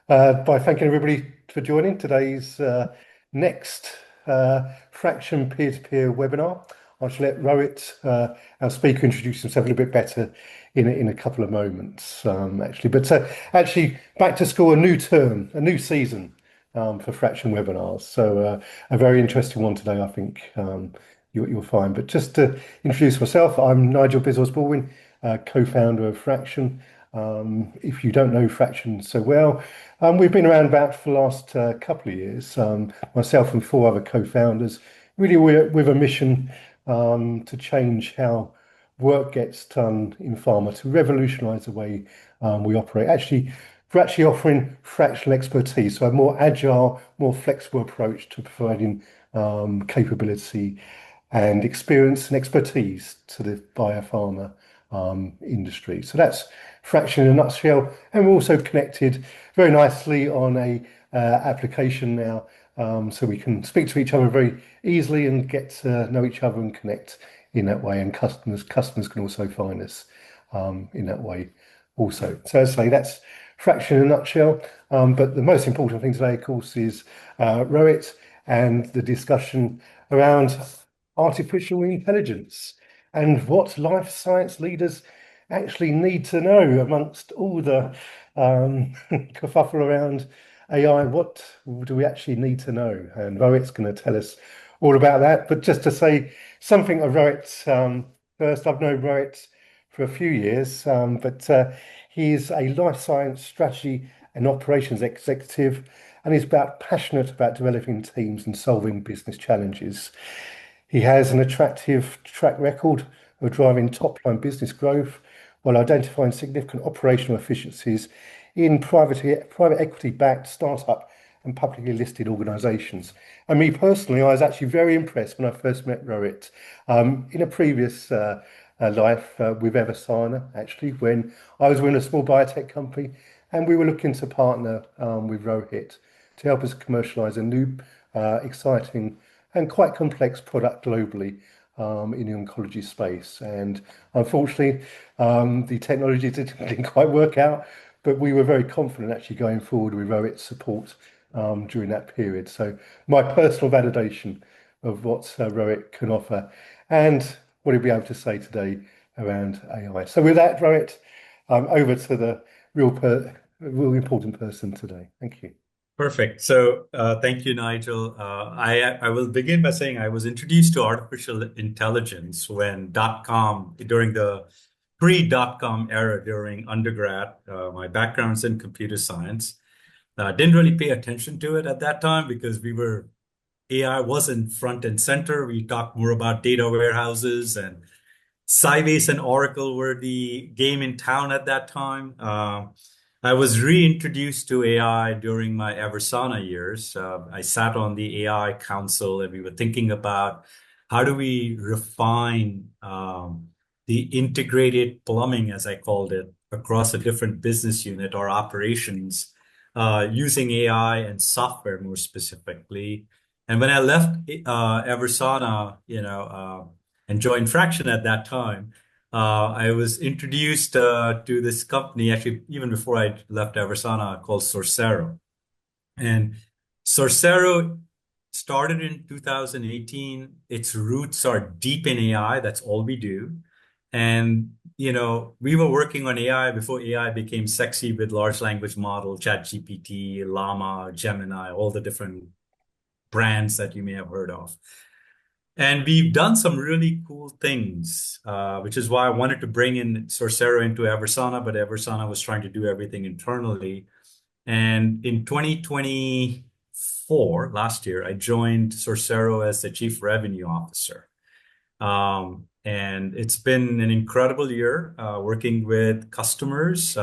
by thanking everybody for joining today's next Fraction peer-to-peer webinar. I shall let Rohit, our speaker, introduce himself a little bit better in a couple of moments, actually. But actually, back to school, a new term, a new season for Fraction webinars. So a very interesting one today, I think you'll find. But just to introduce myself, I'm Nigel Biswas-Baldwin, co-founder of Phraktion. If you don't know Phraktion so well, we've been around about for the last couple of years. Myself and four other co-founders, really with a mission to change how work gets done in pharma, to revolutionise the way we operate. Actually, we're actually offering fractional expertise, so a more agile, more flexible approach to providing capability and experience and expertise to the biopharma industry. So that's Phraktion in a nutshell. And we're also connected very nicely on a application now, so we can speak to each other very easily and get to know each other and connect in that way. And customers can also find us in that way also. So as I say, that's Phraktion in a nutshell. But the most important thing today, of course, is Rohit and the discussion around artificial intelligence and what life science leaders actually need to know amongst all the kerfuffle around AI. What do we actually need to know? And Rohit's going to tell us all about that. But just to say something of Rohit first, I've known Rohit for a few years, but he's a life science strategy and operations executive, and he's passionate about developing teams and solving business challenges. He has an attractive track record of driving top-line business growth while identifying significant operational efficiencies in private equity-backed startup and publicly listed organisations. And me personally, I was actually very impressed when I first met Rohit in a previous life with Eversana, actually, when I was running a small biotech company and we were looking to partner with Rohit to help us commercialise a new, exciting and quite complex product globally in the oncology space. And unfortunately, the technology didn't quite work out, but we were very confident actually going forward with Rohit's support during that period. So my personal validation of what Rohit can offer and what he'll be able to say today around AI. So with that, Rohit, over to the real important person today. Thank you. Perfect. So thank you, Nigel. I will begin by saying I was introduced to artificial intelligence when during the pre-dot-com era during undergrad. My background's in computer science. Didn't really pay attention to it at that time because AI wasn't front and center. We talked more about data warehouses, and Sybase and Oracle were the game in town at that time. I was reintroduced to AI during my Eversana years. I sat on the AI council and we were thinking about how do we refine the integrated plumbing, as I called it, across a different business unit or operations using AI and software more specifically. And when I left Eversana, and joined Phraktion at that time, I was introduced to this company, actually, even before I left Eversana, called Sourcero. And Sourcero started in 2018. Its roots are deep in AI. That's all we do. And, we were working on AI before AI became sexy with large language model, ChatGPT, Llama, Gemini, all the different brands that you may have heard of. And we've done some really cool things, which is why I wanted to bring in Sourcero into Eversana, but Eversana was trying to do everything internally. And in 2024, last year, I joined Sourcero as the Chief Revenue Officer. And it's been an incredible year working with customers,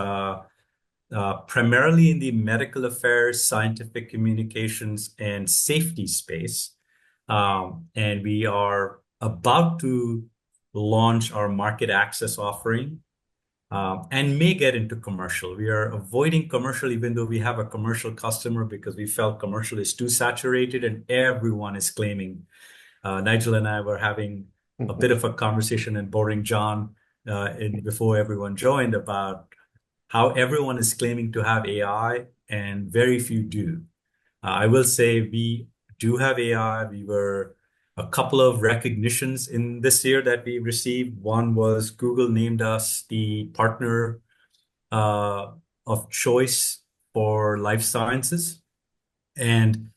primarily in the medical affairs, scientific communications, and safety space. And we are about to launch our market access offering and may get into commercial. We are avoiding commercial, even though we have a commercial customer, because we felt commercial is too saturated and everyone is claiming. Nigel and I were having a bit of a conversation and boring John before everyone joined about how everyone is claiming to have AI and very few do. I will say we do have AI. We were a couple of recognitions in this year that we received. One was Google named us the partner uh, of choice for life sciences. And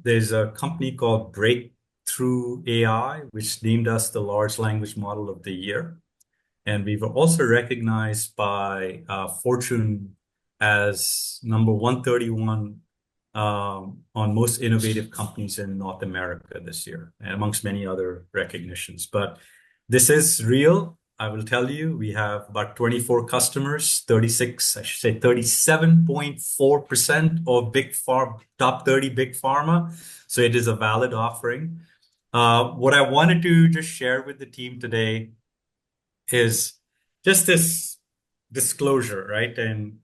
there's a company called Breakthrough AI, which named us the large language model of the year. And we were also recognized by Fortune as number 131 on most innovative companies in North America this year, and amongst many other recognitions. But this is real. I will tell you, we have about 24 customers, 36, I should say 37.4% of big pharma, top 30 big pharma. So it is a valid offering. What I wanted to just share with the team today is just this disclosure, right? And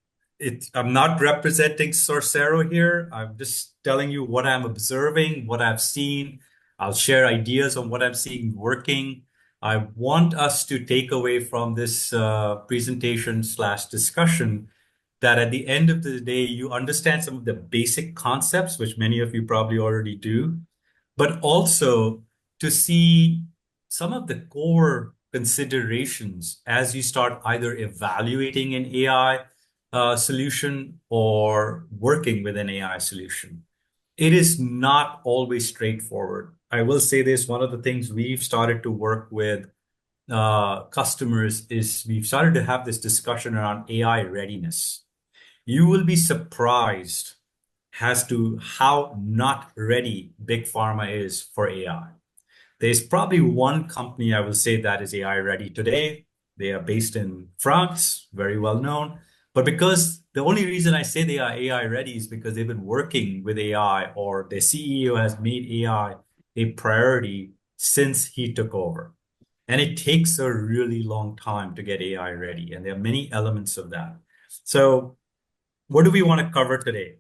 I'm not representing Sorcero here. I'm just telling you what I'm observing, what I've seen. I'll share ideas on what I'm seeing working. I want us to take away from this presentation slash discussion that at the end of the day, you understand some of the basic concepts, which many of you probably already do, but also to see some of the core considerations as you start either evaluating an AI solution or working with an AI solution. It is not always straightforward. I will say this, one of the things we've started to work with customers is we've started to have this discussion around AI readiness. You will be surprised as to how not ready big pharma is for AI. There's probably one company I will say that is AI ready today. They are based in France, very well known. But because the only reason I say they are AI ready is because they've been working with AI, or their CEO has made AI a priority since he took over. And it takes a really long time to get AI ready. And there are many elements of that. So what do we want to cover today?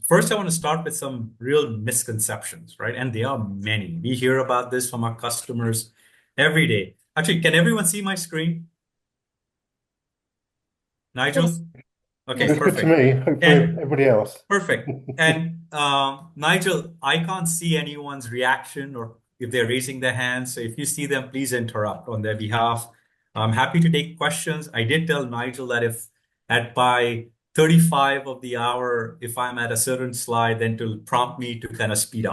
First, I want to start with some real misconceptions, right? And there are many. We hear about this from our customers every day. Actually, can everyone see my screen? Yes. Nigel? Okay, Looks good to perfect. me. Hopefully, And everybody else. perfect. And Nigel, I can't see anyone's reaction or if they're raising their hands. So if you see them, please interrupt on their behalf. I'm happy to take questions. I did tell Nigel that if at by 35 of the hour, if I'm at a certain slide, then to prompt me to kind of speed Yeah.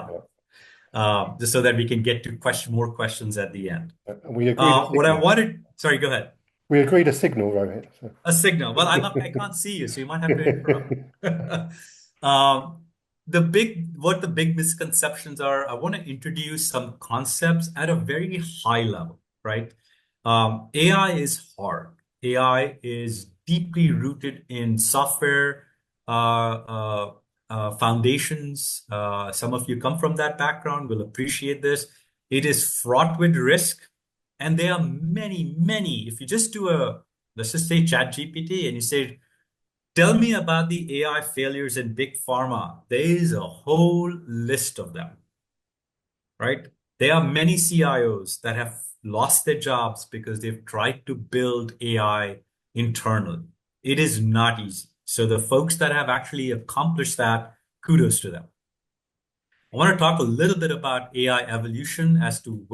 up, just so that we can get to more questions at the end. And we agreed a What I signal. wanted, sorry, go ahead. We agreed a signal, Rohit. So. A signal. Well, I can't see you, so you might have to interrupt. Um, what the big misconceptions are, I want to introduce some concepts at a very high level, right? AI is hard. AI is deeply rooted in software foundations. Some of you come from that background, will appreciate this. It is fraught with risk, and there are many, many. If you just do let's just say ChatGPT, and you say, tell me about the AI failures in big pharma. There is a whole list of them, right? There are many CIOs that have lost their jobs because they've tried to build AI internally. It is not easy. So the folks that have actually accomplished that, kudos to them. I want to talk a little bit about AI evolution as to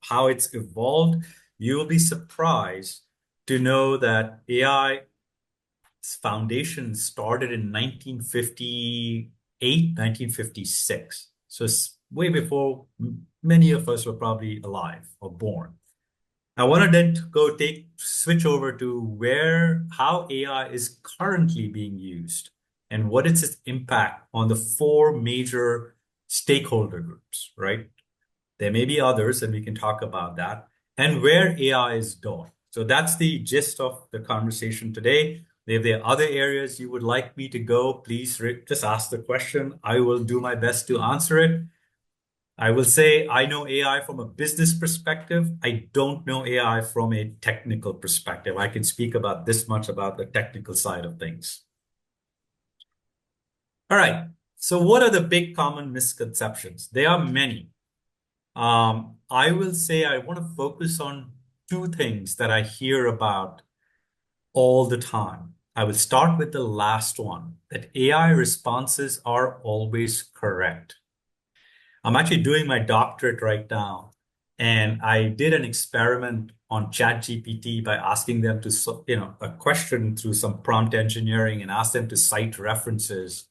how it's evolved. You'll be surprised to know that AI foundation started in 1958, 1956. So it's way before many of us were probably alive or born. I want to then switch over to how AI is currently being used and what is its impact on the four major stakeholder groups, right? There may be others, and we can talk about that, and where AI is going. So that's the gist of the conversation today. If there are other areas you would like me to go, please just ask the question. I will do my best to answer it. I will say I know AI from a business perspective. I don't know AI from a technical perspective. I can speak about this much about the technical side of things. All right. So what are the big common misconceptions? There are many. I will say I want to focus on two things that I hear about all the time. I will start with the last one, that AI responses are always correct. I'm actually doing my doctorate right now, and I did an experiment on ChatGPT by asking them to, a question through some prompt engineering and ask them to cite references.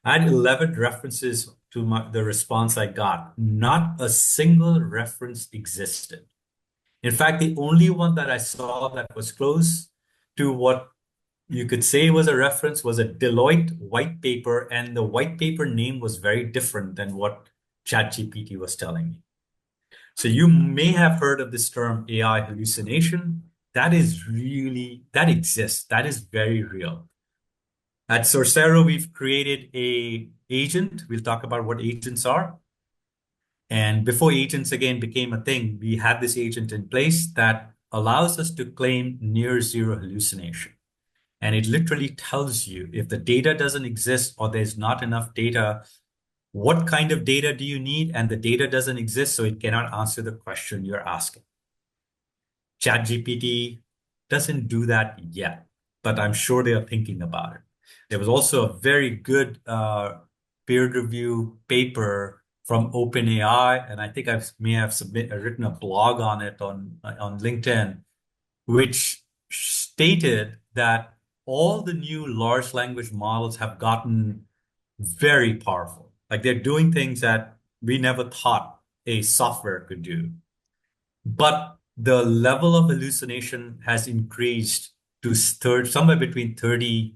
I had 11 references to the response I got. Not a single reference existed. In fact, the only one that I saw that was close to what you could say was a reference was a Deloitte white paper, and the white paper name was very different than what ChatGPT was telling me. So you may have heard of this term AI hallucination. That exists. That is very real. At Sorcero, we've created a agent. We'll talk about what agents are. And before agents again became a thing, we had this agent in place that allows us to claim near zero hallucination. And it literally tells you if the data doesn't exist or there's not enough data, what kind of data do you need? And the data doesn't exist, so it cannot answer the question you're asking. ChatGPT doesn't do that yet, but I'm sure they are thinking about it. There was also a very good peer review paper from OpenAI, and I think I may have written a blog on it on LinkedIn, which stated that all the new large language models have gotten very powerful. Like they're doing things that we never thought a software could do. But the level of hallucination has increased to somewhere between 30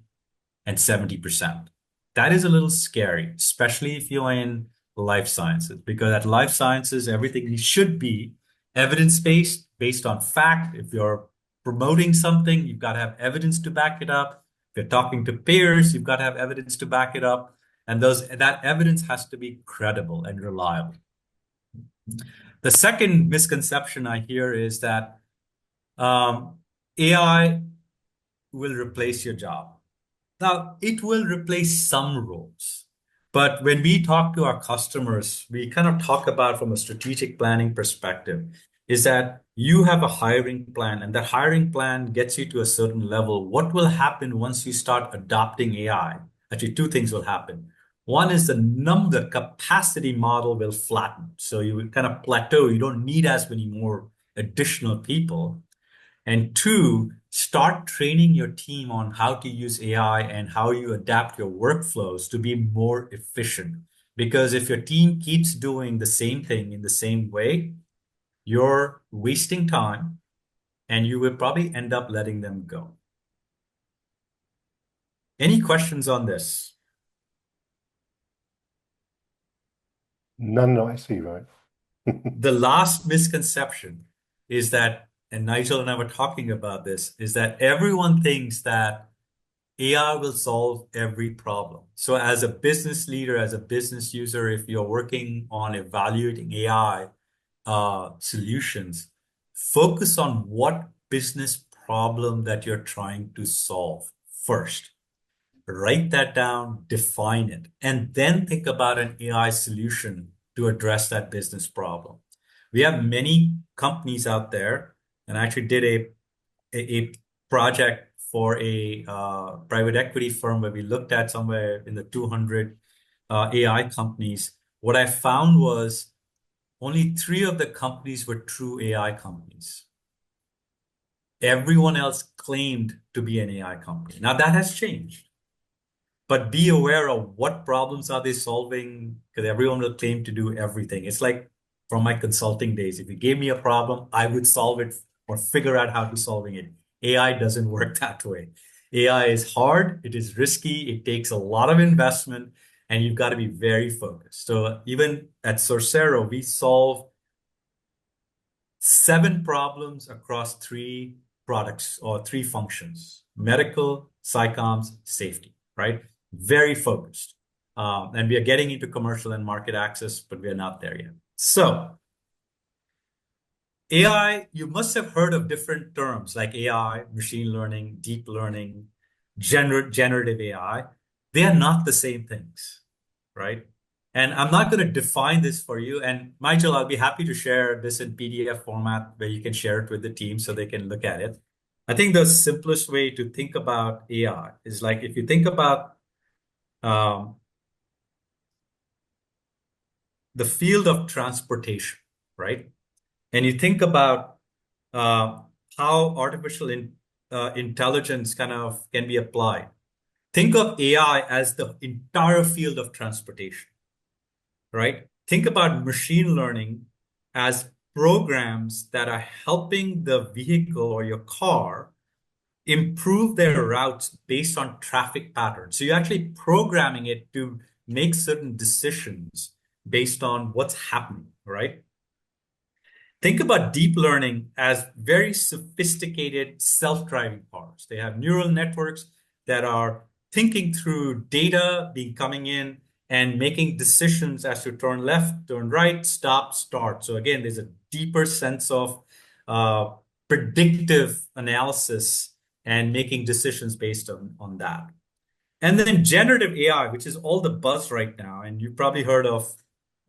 and 70%. That is a little scary, especially if you're in life sciences, because at life sciences, everything should be evidence-based, based on fact. If you're promoting something, you've got to have evidence to back it up. If you're talking to peers, you've got to have evidence to back it up. And that evidence has to be credible and reliable. The second misconception I hear is that AI will replace your job. Now, it will replace some roles. But when we talk to our customers, we kind of talk about from a strategic planning perspective, is that you have a hiring plan, and that hiring plan gets you to a certain level. What will happen once you start adopting AI? Actually, two things will happen. One is the capacity model will flatten. So you will kind of plateau. You don't need as many more additional people. And two, start training your team on how to use AI and how you adapt your workflows to be more efficient. Because if your team keeps doing the same thing in the same way, you're wasting time and you will probably end up letting them go. Any questions on this? None that I see, right? The last misconception is that, and Nigel and I were talking about this, is that everyone thinks that AI will solve every problem. So as a business leader, as a business user, if you're working on evaluating AI solutions, focus on what business problem that you're trying to solve first. Write that down, define it, and then think about an AI solution to address that business problem. We have many companies out there, and I actually did a project for a private equity firm where we looked at somewhere in the 200 AI companies. What I found was only 3 of the companies were true AI companies. Everyone else claimed to be an AI company. Now that has changed. But be aware of what problems are they solving, because everyone will claim to do everything. It's like from my consulting days. If you gave me a problem, I would solve it or figure out how to solving it. AI doesn't work that way. AI is hard, it is risky, it takes a lot of investment, and you've got to be very focused. So even at Sorcero, we solve 7 problems across 3 products or 3 functions: medical, psychoms, safety, right? Very focused. And we are getting into commercial and market access, but we are not there yet. So AI, you must have heard of different terms like AI, machine learning, deep learning, generative AI. They are not the same things, right? And I'm not going to define this for you. And Michael, I'll be happy to share this in PDF format where you can share it with the team so they can look at it. I think the simplest way to think about AI is like if you think about um, the field of transportation, right? And you think about uh, how intelligence kind of can be applied. Think of AI as the entire field of transportation, right? Think about machine learning as programs that are helping the vehicle or your car improve their routes based on traffic patterns. So you're actually programming it to make certain decisions based on what's happening, right? Think about deep learning as very sophisticated self-driving cars. They have neural networks that are thinking through data being coming in and making decisions as to turn left, turn right, stop, start. So again, there's a deeper sense of uh, predictive analysis and making decisions based on that. And then generative AI, which is all the buzz right now. And you've probably heard of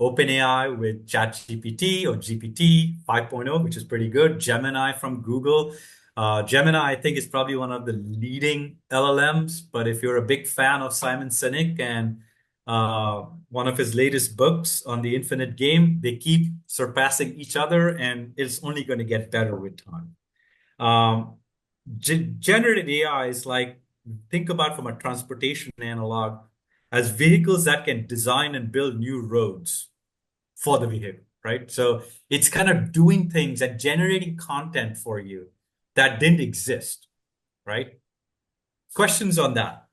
OpenAI with ChatGPT or GPT 5.0, which is pretty good. Gemini from Google. Gemini, I think, is probably one of the leading LLMs. But if you're a big fan of Simon Sinek and one of his latest books on the infinite game, they keep surpassing each other, and it's only going to get better with time. Um, Generative AI is like, think about from a transportation analog as vehicles that can design and build new roads for the vehicle, right? So it's kind of doing things and generating content for you that didn't exist, right? Questions on that?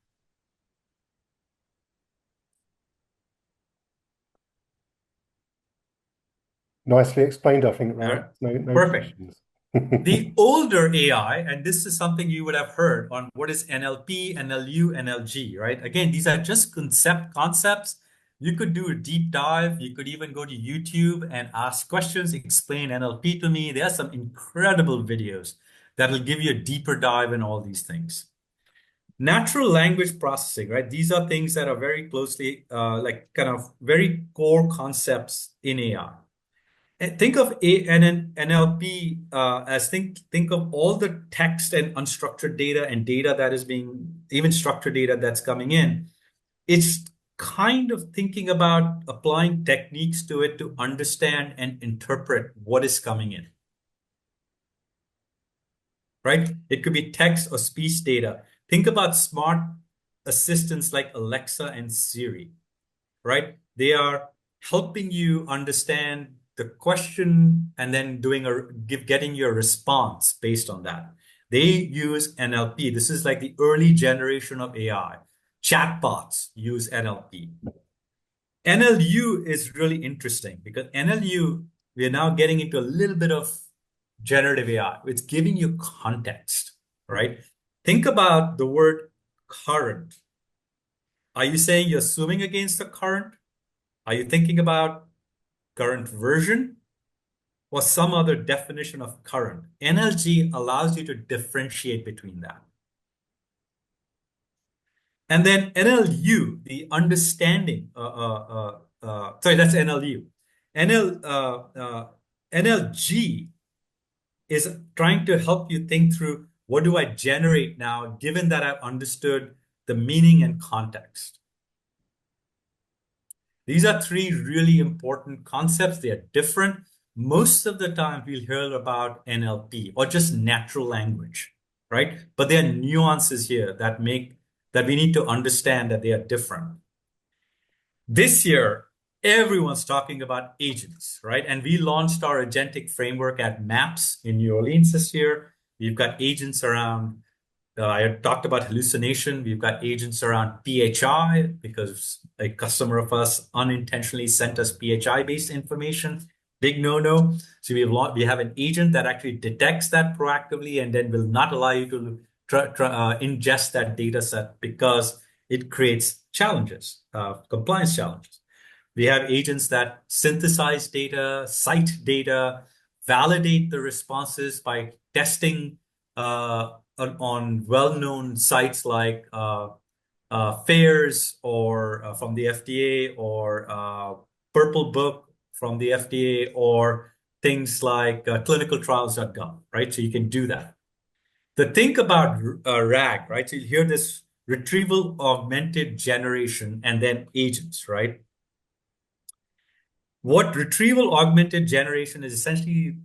Nicely explained, I think, All right? right. No Perfect. questions. The older AI, and this is something you would have heard on what is NLP, NLU, NLG, right? Again, these are just concepts. You could do a deep dive. You could even go to YouTube and ask questions, explain NLP to me. There are some incredible videos that will give you a deeper dive in all these things. Natural language processing, right? These are things that are very closely, like kind of very core concepts in AI. And think of NLP as think of all the text and unstructured data and data that is being even structured data that's coming in. It's kind of thinking about applying techniques to it to understand and interpret what is coming in, right? It could be text or speech data. Think about smart assistants like Alexa and Siri, right? They are helping you understand the question and then getting your response based on that. They use NLP. This is like the early generation of AI. Chatbots use NLP. NLU is really interesting because NLU, we are now getting into a little bit of generative AI. It's giving you context, right? Think about the word current. Are you saying you're swimming against the current? Are you thinking about current version or some other definition of current? NLG allows you to differentiate between that. And then NLU, the understanding, sorry, that's NLU. NLG is trying to help you think through what do I generate now, given that I've understood the meaning and context. These are three really important concepts. They are different. Most of the time, we'll hear about NLP or just natural language, right? But there are nuances here that we need to understand that they are different. This year, everyone's talking about agents, right? And we launched our agentic framework at MAPS in New Orleans this year. We've got agents around I talked about hallucination. We've got agents around PHI because a customer of us unintentionally sent us PHI-based information. Big no-no. So we have an agent that actually detects that proactively and then will not allow you to ingest that data set because it creates challenges, compliance challenges. We have agents that synthesize data, cite data, validate the responses by testing on well-known sites like FAIRS or from the FDA or Purple Book from the FDA or things like clinicaltrials.gov, right? So you can do that. The think about RAG, right? So you hear this retrieval augmented generation and then agents, right? What retrieval augmented generation is essentially,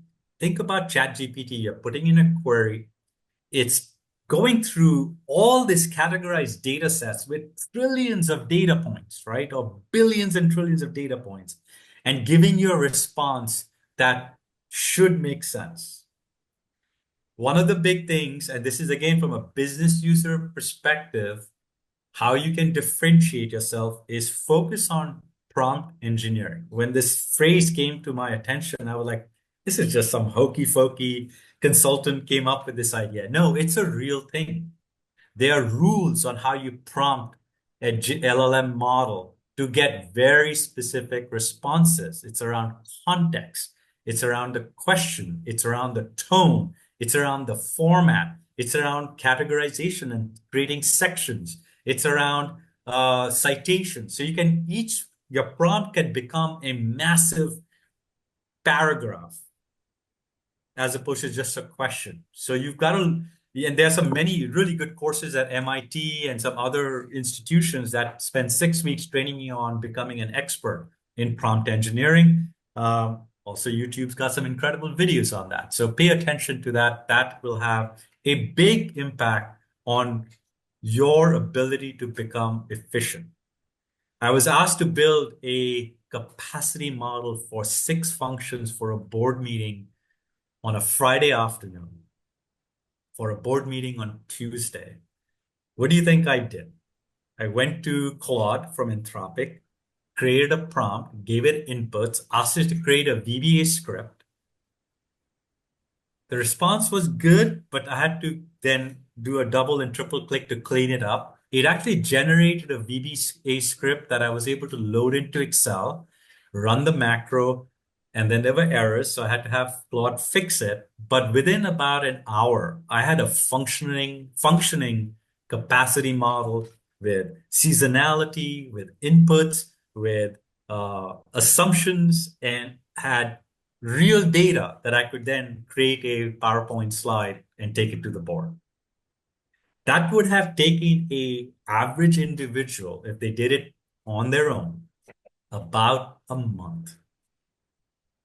think about ChatGPT. You're putting in a query, it's going through all these categorized data sets with trillions of data points, right? Or billions and trillions of data points, and giving you a response that should make sense. One of the big things, and this is again from a business user perspective, how you can differentiate yourself is focus on prompt engineering. When this phrase came to my attention, I was like, this is just some hokey pokey consultant came up with this idea. No, it's a real thing. There are rules on how you prompt a LLM model to get very specific responses. It's around context. It's around the question. It's around the tone. It's around the format. It's around categorization and creating sections. It's around citation. So you can your prompt can become a massive paragraph as opposed to just a question. So you've got to, and there's some many really good courses at MIT and some other institutions that spend 6 weeks training you on becoming an expert in prompt engineering. Also, YouTube's got some incredible videos on that. So pay attention to that. That will have a big impact on your ability to become efficient. I was asked to build a capacity model for 6 functions for a board meeting on a Friday afternoon, for a board meeting on Tuesday. What do you think I did? I went to Claude from Anthropic, created a prompt, gave it inputs, asked it to create a VBA script. The response was good, but I had to then do a double and triple click to clean it up. It actually generated a VBA script that I was able to load into Excel, run the macro, and then there were errors, so I had to have Claude fix it. But within about an hour, I had a functioning capacity model with seasonality, with inputs, with assumptions, and had real data that I could then create a PowerPoint slide and take it to the board. That would have taken a average individual, if they did it on their own, about a month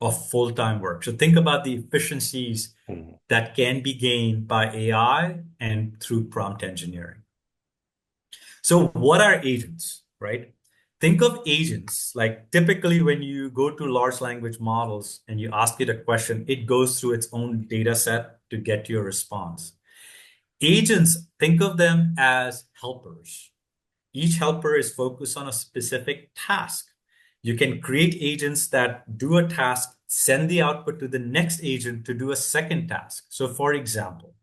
of full-time work. So think about the efficiencies that can be gained by AI and through prompt engineering. So what are agents, right? Think of agents like typically when you go to large language models and you ask it a question, it goes through its own data set to get your response. Agents, think of them as helpers. Each helper is focused on a specific task. You can create agents that do a task, send the output to the next agent to do a second task. So for example,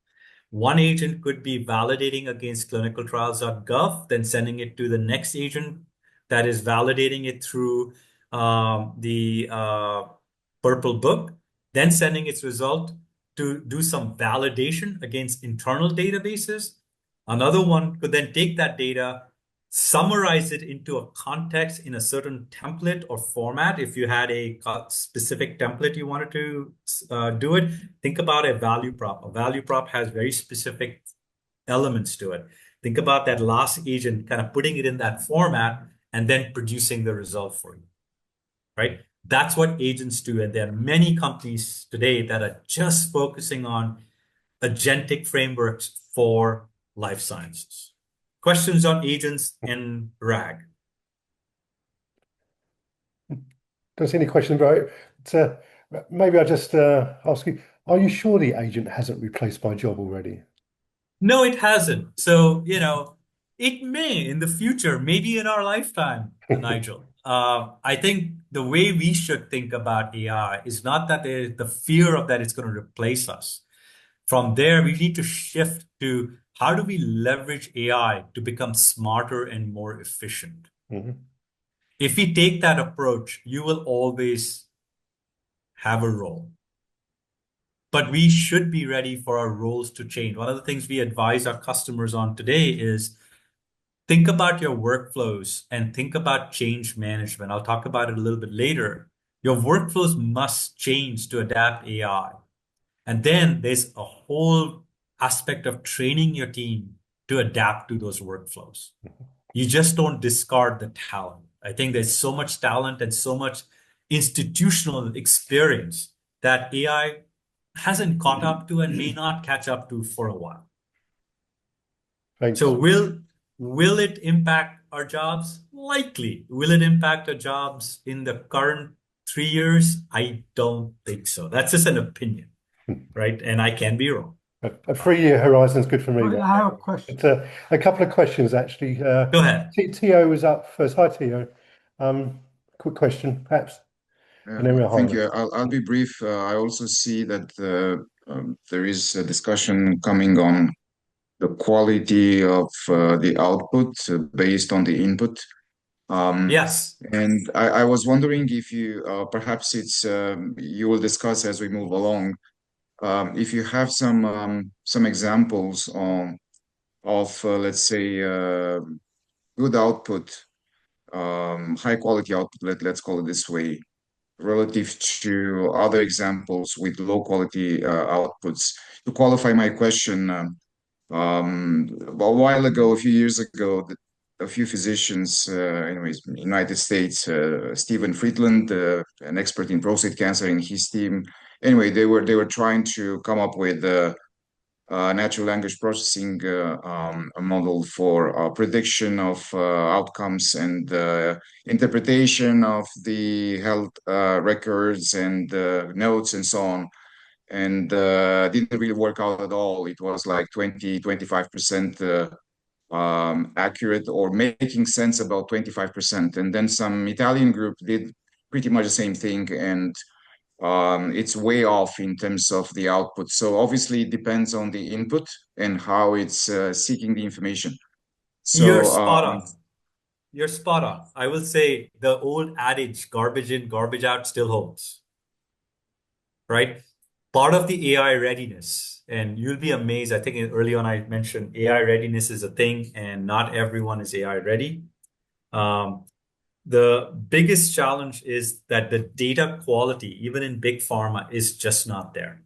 one agent could be validating against clinicaltrials.gov, then sending it to the next agent that is validating it through the Purple Book, then sending its result to do some validation against internal databases. Another one could then take that data, summarize it into a context in a certain template or format. If you had a specific template you wanted to do it, think about a value prop. A value prop has very specific elements to it. Think about that last agent kind of putting it in that format and then producing the result for you, right? That's what agents do. And there are many companies today that are just focusing on agentic frameworks for life sciences. Questions on agents in RAG? Don't see any question about it. Maybe I'll just ask you, are you sure the agent hasn't replaced my job already? No, it hasn't. So, it may in the future, maybe in our lifetime, Nigel. I think the way we should think about AI is not that there's the fear of that it's going to replace us. From there, we need to shift to how do we leverage AI to become smarter and more efficient? Mhm. If we take that approach, you will always have a role. But we should be ready for our roles to change. One of the things we advise our customers on today is think about your workflows and think about change management. I'll talk about it a little bit later. Your workflows must change to adapt AI. And then there's a whole aspect of training your team to adapt to those workflows. You just don't discard the talent. I think there's so much talent and so much institutional experience that AI hasn't caught up to and may not catch up to for a while. Thanks. So will it impact our jobs? Likely. Will it impact our jobs in the current 3 years? I don't think so. That's just an opinion, right? And I can be wrong. A 3-year horizon is good for me. Right, I have a question. But, a couple of questions actually. Go ahead. Tio was up first. Hi, Tio. Quick question, perhaps, and then we'll Thank hold it. you. I'll be brief. I also see that there is a discussion coming on the quality of the output based on the input. Yes. And I was wondering if you perhaps you will discuss as we move along, if you have some examples of let's say good output, high quality output, let's call it this way, relative to other examples with low quality outputs. To qualify my question, a while ago, a few years ago, a few physicians, anyways, in the United States, Stephen Friedland, an expert in prostate cancer, and his team, anyway, they were trying to come up with natural language processing a model for prediction of outcomes and interpretation of the health records and notes and so on. And didn't really work out at all. It was like 25% accurate, or making sense about 25%. And then some Italian group did pretty much the same thing, and it's way off in terms of the output. So obviously it depends on the input and how it's seeking the information. So You're spot on. You're spot on. I will say the old adage, garbage in, garbage out, still holds, right? Part of the AI readiness, and you'll be amazed. I think early on I mentioned AI readiness is a thing, and not everyone is AI ready. The biggest challenge is that the data quality, even in big pharma, is just not there.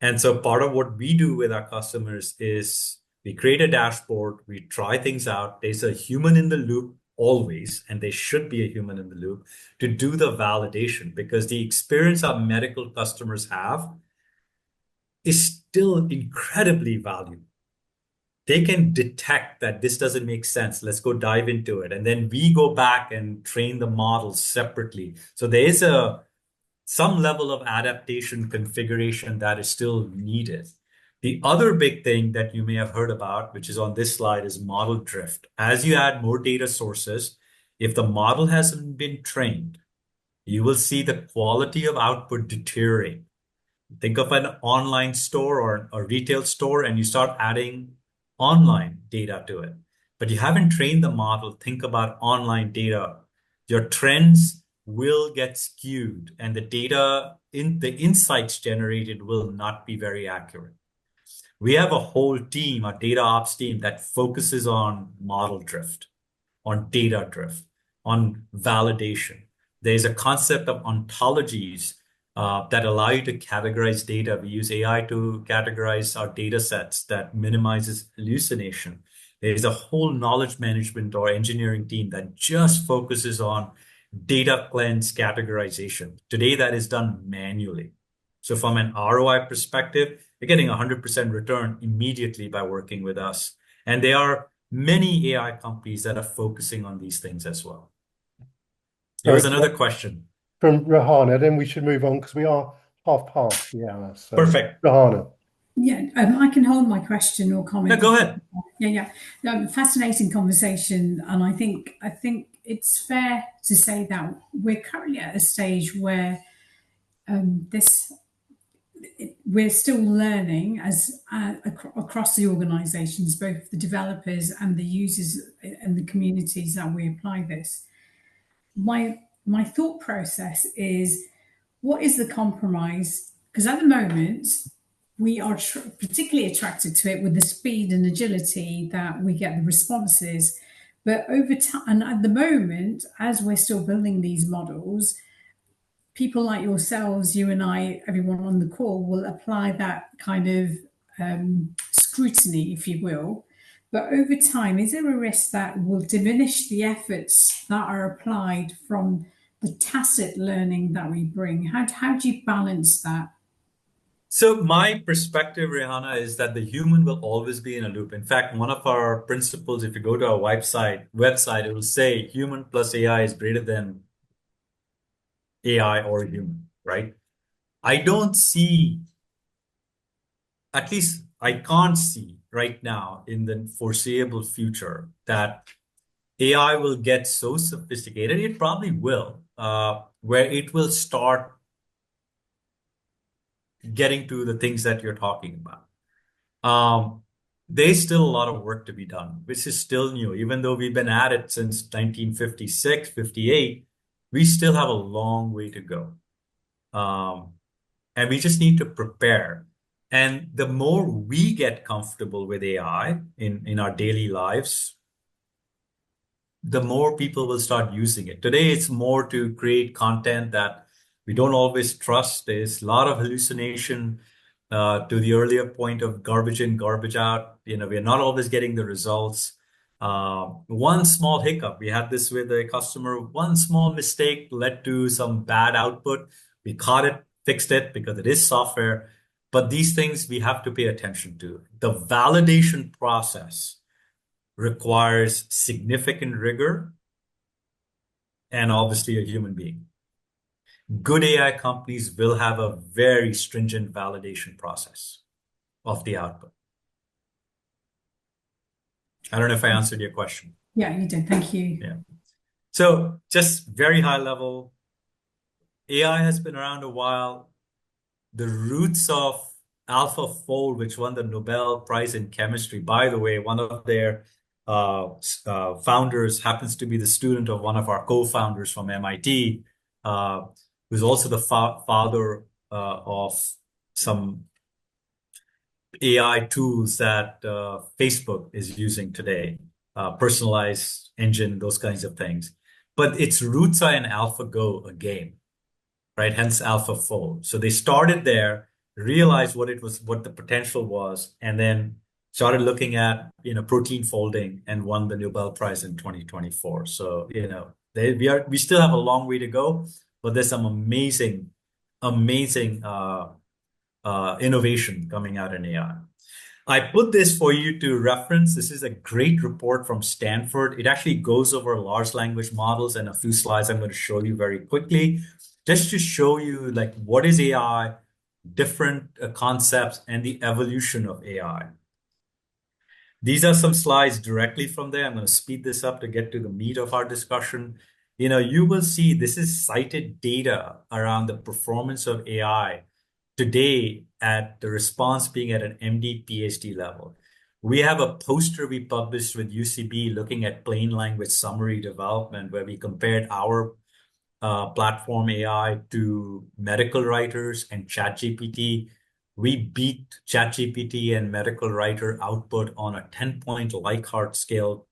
And so part of what we do with our customers is we create a dashboard, we try things out. There's a human in the loop always, and there should be a human in the loop to do the validation, because the experience our medical customers have is still incredibly valuable. They can detect that this doesn't make sense. Let's go dive into it. And then we go back and train the models separately. So there is some level of adaptation configuration that is still needed. The other big thing that you may have heard about, which is on this slide, is model drift. As you add more data sources, if the model hasn't been trained, you will see the quality of output deteriorate. Think of an online store or a retail store, and you start adding online data to it, but you haven't trained the model. Think about online data. Your trends will get skewed, and the data in the insights generated will not be very accurate. We have a whole team, a data ops team, that focuses on model drift, on data drift, on validation. There's a concept of ontologies that allow you to categorize data. We use AI to categorize our data sets that minimizes hallucination. There's a whole knowledge management or engineering team that just focuses on data cleanse categorization. Today, that is done manually. So from an ROI perspective, you're getting 100% return immediately by working with us. And there are many AI companies that are focusing on these things as well. There was another question. From Rahana, then we should move on because we are half past the hour. So Perfect. Rahana. Yeah, I can hold my question or comment. No, go ahead. Yeah. Fascinating conversation, and I think it's fair to say that we're currently at a stage where we're still learning as across the organisations, both the developers and the users and the communities that we apply this. My thought process is, what is the compromise? Because at the moment, we are particularly attracted to it with the speed and agility that we get the responses. But over time, and at the moment, as we're still building these models, people like yourselves, you and I, everyone on the call, will apply that kind of scrutiny, if you will. But over time, is there a risk that will diminish the efforts that are applied from the tacit learning that we bring? How do you balance that? So my perspective, Rihanna, is that the human will always be in a loop. In fact, one of our principles, if you go to our website, it will say human plus AI is greater than AI or human, right? I don't see, at least I can't see right now in the foreseeable future that AI will get so sophisticated. It probably will, where it will start getting to the things that you're talking about. There's still a lot of work to be done, which is still new. Even though we've been at it since 1956, 58, we still have a long way to go. And we just need to prepare. And the more we get comfortable with AI in our daily lives, the more people will start using it. Today, it's more to create content that we don't always trust. There's a lot of hallucination. To the earlier point of garbage in, garbage out, we're not always getting the results. One small hiccup, we had this with a customer, one small mistake led to some bad output. We caught it, fixed it because it is software. But these things we have to pay attention to. The validation process requires significant rigor and obviously a human being. Good AI companies will have a very stringent validation process of the output. I don't know if I answered your question. Yeah, you did. Thank you. Yeah. So just very high level, AI has been around a while. The roots of AlphaFold, which won the Nobel Prize in Chemistry, by the way, one of their founders happens to be the student of one of our co-founders from MIT, who's also the father of some AI tools that Facebook is using today, personalized engine, those kinds of things. But its roots are in AlphaGo, a game, right? Hence AlphaFold. So they started there, realized what the potential was, and then started looking at protein folding and won the Nobel Prize in 2024. So we still have a long way to go, but there's some amazing innovation coming out in AI. I put this for you to reference. This is a great report from Stanford. It actually goes over large language models and a few slides I'm going to show you very quickly, just to show you like what is AI, different concepts, and the evolution of AI. These are some slides directly from there. I'm going to speed this up to get to the meat of our discussion. You will see this is cited data around the performance of AI today at the response being at an MD, PhD level. We have a poster we published with UCB looking at plain language summary development, where we compared our platform AI to medical writers and ChatGPT. We beat ChatGPT and medical writer output on a 10-point Likert scale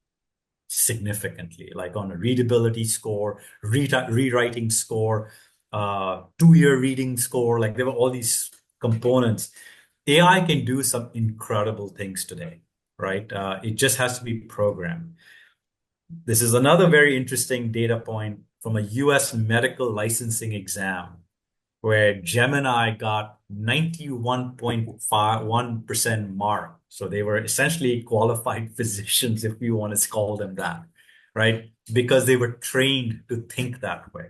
significantly, like on a readability score, rewriting score, 2-year reading score. Like there were all these components. AI can do some incredible things today, right? It just has to be programmed. This is another very interesting data point from a US medical licensing exam where Gemini got 91.51% mark. So they were essentially qualified physicians, if you want to call them that, right? Because they were trained to think that way.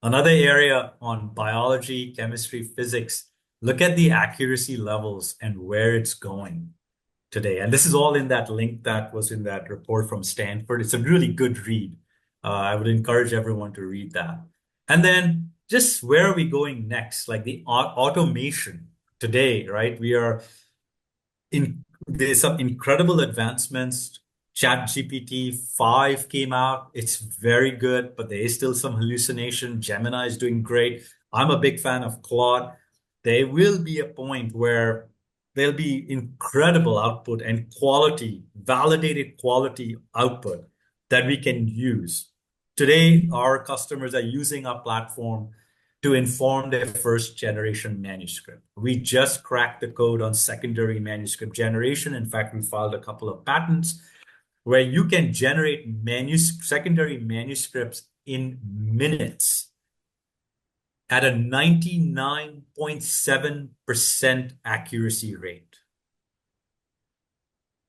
Another area on biology, chemistry, physics, look at the accuracy levels and where it's going today. And this is all in that link that was in that report from Stanford. It's a really good read. I would encourage everyone to read that. And then just where are we going next? Like the automation today, right? There's some incredible advancements. ChatGPT 5 came out. It's very good, but there is still some hallucination. Gemini is doing great. I'm a big fan of Claude. There will be a point where there'll be incredible output and quality, validated quality output that we can use. Today, our customers are using our platform to inform their first generation manuscript. We just cracked the code on secondary manuscript generation. In fact, we filed a couple of patents where you can generate secondary manuscripts in minutes at a 99.7% accuracy rate.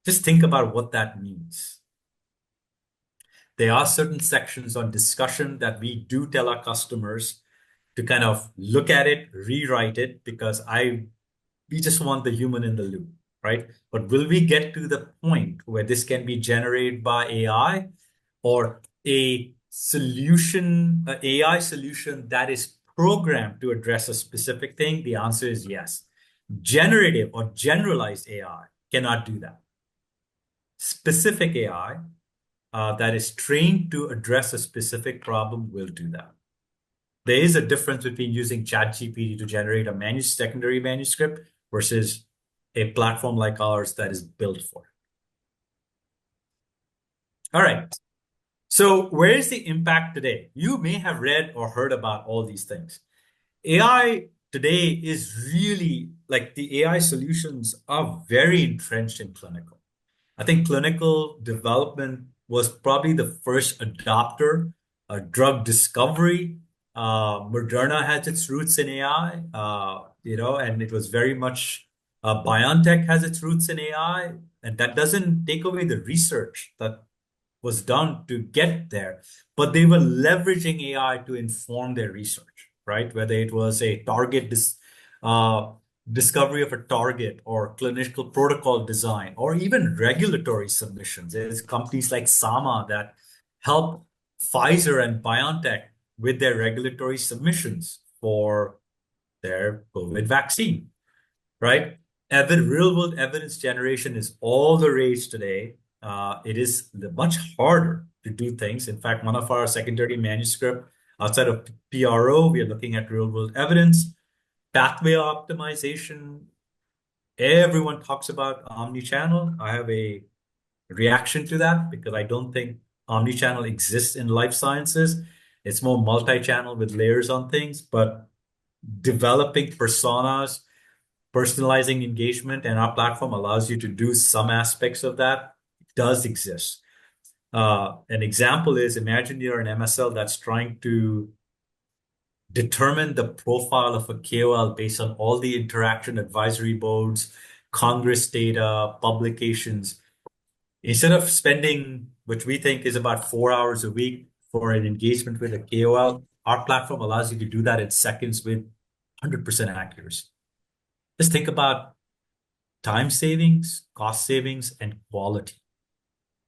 Just think about what that means. There are certain sections on discussion that we do tell our customers to kind of look at it, rewrite it, because we just want the human in the loop, right? But will we get to the point where this can be generated by AI or a solution, an AI solution that is programmed to address a specific thing? The answer is yes. Generative or generalized AI cannot do that. Specific AI that is trained to address a specific problem will do that. There is a difference between using ChatGPT to generate a secondary manuscript versus a platform like ours that is built for it. All right. So where is the impact today? You may have read or heard about all these things. AI today is really like the AI solutions are very entrenched in clinical. I think clinical development was probably the first adopter of drug discovery. Moderna has its roots in AI, and it was very much BioNTech has its roots in AI, and that doesn't take away the research that was done to get there, but they were leveraging AI to inform their research, right? Whether it was a discovery of a target or clinical protocol design, or even regulatory submissions. There's companies like Sama that help Pfizer and BioNTech with their regulatory submissions for their COVID vaccine, right? Real-world evidence generation is all the rage today. It is much harder to do things. In fact, one of our secondary manuscript outside of PRO, we are looking at real-world evidence, pathway optimization. Everyone talks about omnichannel. I have a reaction to that because I don't think omnichannel exists in life sciences. It's more multi-channel with layers on things, but developing personas, personalizing engagement, and our platform allows you to do some aspects of that. It does exist. An example is, imagine you're an MSL that's trying to determine the profile of a KOL based on all the interaction advisory boards, Congress data, publications. Instead of spending, which we think is about 4 hours a week for an engagement with a KOL, our platform allows you to do that in seconds with 100% accuracy. Just think about time savings, cost savings, and quality,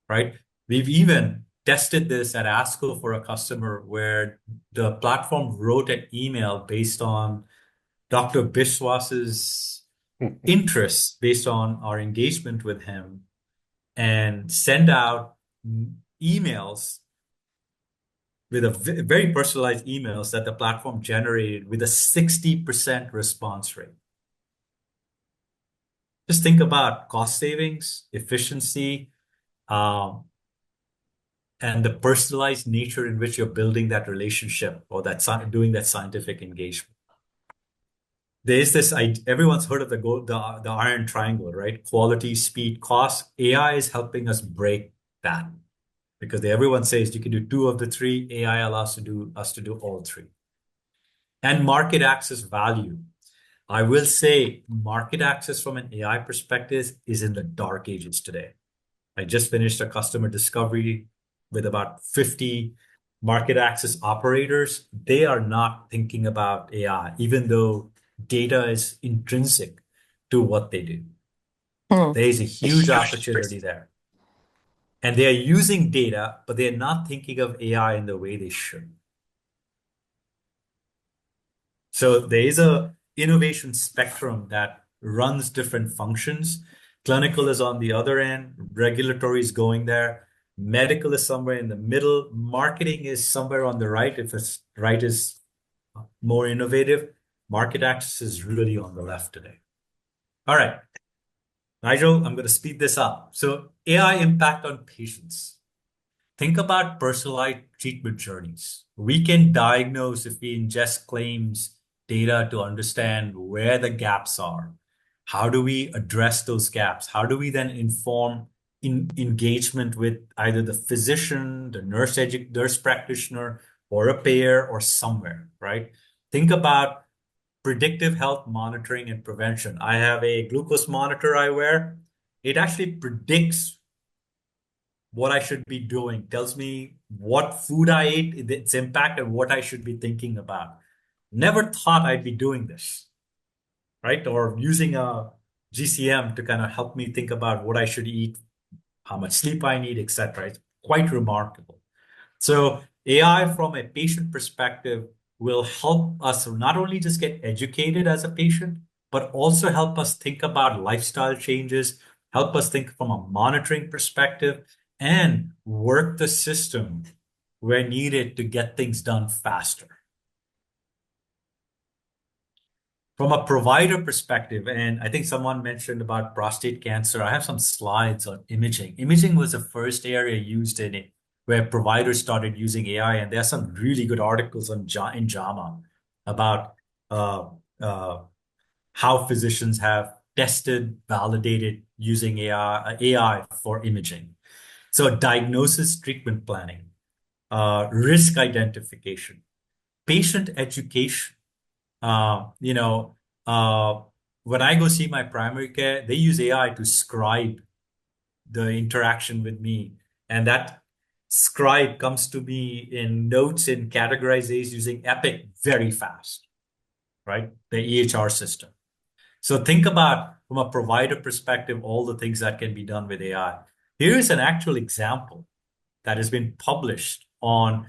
right? We've even tested this at ASCO for a customer where the platform wrote an email based on Dr. Biswas's interests, based on our engagement with him, and send out emails with very personalized emails that the platform generated with a 60% response rate. Just think about cost savings, efficiency, and the personalized nature in which you're building that relationship or doing that scientific engagement. There's this, everyone's heard of the iron triangle, right? Quality, speed, cost. AI is helping us break that because everyone says you can do 2 of the 3. AI allows us to do all 3. And market access value. I will say market access from an AI perspective is in the dark ages today. I just finished a customer discovery with about 50 market access operators. They are not thinking about AI, even though data is intrinsic to what they do. There is a huge opportunity there. And they are using data, but they're not thinking of AI in the way they should. So there is a innovation spectrum that runs different functions. Clinical is on the other end. Regulatory is going there. Medical is somewhere in the middle. Marketing is somewhere on the right. If it's right is more innovative. Market access is really on the left today. All right, Nigel, I'm going to speed this up. So AI impact on patients. Think about personalized treatment journeys. We can diagnose if we ingest claims data to understand where the gaps are. How do we address those gaps? How do we then inform engagement with either the physician, the nurse practitioner, or a payer or somewhere, right? Think about predictive health monitoring and prevention. I have a glucose monitor I wear. It actually predicts what I should be doing, tells me what food I ate, its impact, and what I should be thinking about. Never thought I'd be doing this, right? Or using a GCM to kind of help me think about what I should eat, how much sleep I need, etc. It's quite remarkable. So AI from a patient perspective will help us not only just get educated as a patient, but also help us think about lifestyle changes, help us think from a monitoring perspective, and work the system where needed to get things done faster. From a provider perspective, and I think someone mentioned about prostate cancer, I have some slides on imaging. Imaging was the first area used in it where providers started using AI, and there are some really good articles in JAMA about how physicians have tested, validated using AI for imaging. So diagnosis, treatment planning, risk identification, patient education. Uh, you know, uh, when I go see my primary care, they use AI to scribe the interaction with me. And that scribe comes to me in notes and categorizes using Epic very fast, right? The EHR system. So think about, from a provider perspective, all the things that can be done with AI. Here is an actual example that has been published on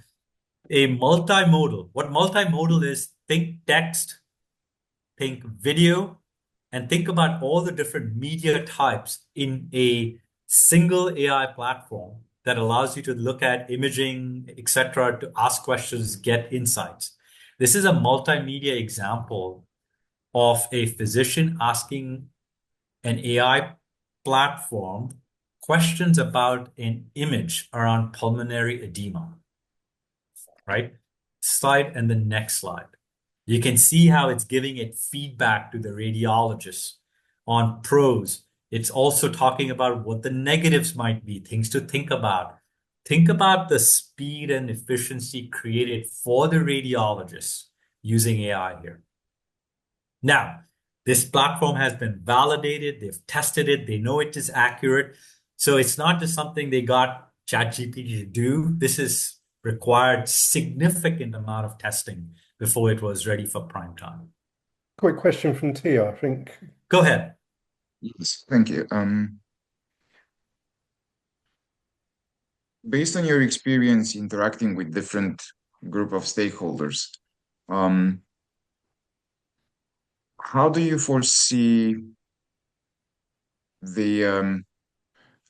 a multimodal. What multimodal is, think text, think video, and think about all the different media types in a single AI platform that allows you to look at imaging, etc., to ask questions, get insights. This is a multimedia example of a physician asking an AI platform questions about an image around pulmonary edema, right? Slide and the next slide. You can see how it's giving it feedback to the radiologist on pros. It's also talking about what the negatives might be, things to think about. Think about the speed and efficiency created for the radiologists using AI here. Now, this platform has been validated, they've tested it, they know it is accurate. So it's not just something they got ChatGPT to do. This is required significant amount of testing before it was ready for prime time. Quick question from Tia, I think. Go ahead. Yes, thank you. Based on your experience interacting with different group of stakeholders, how do you foresee the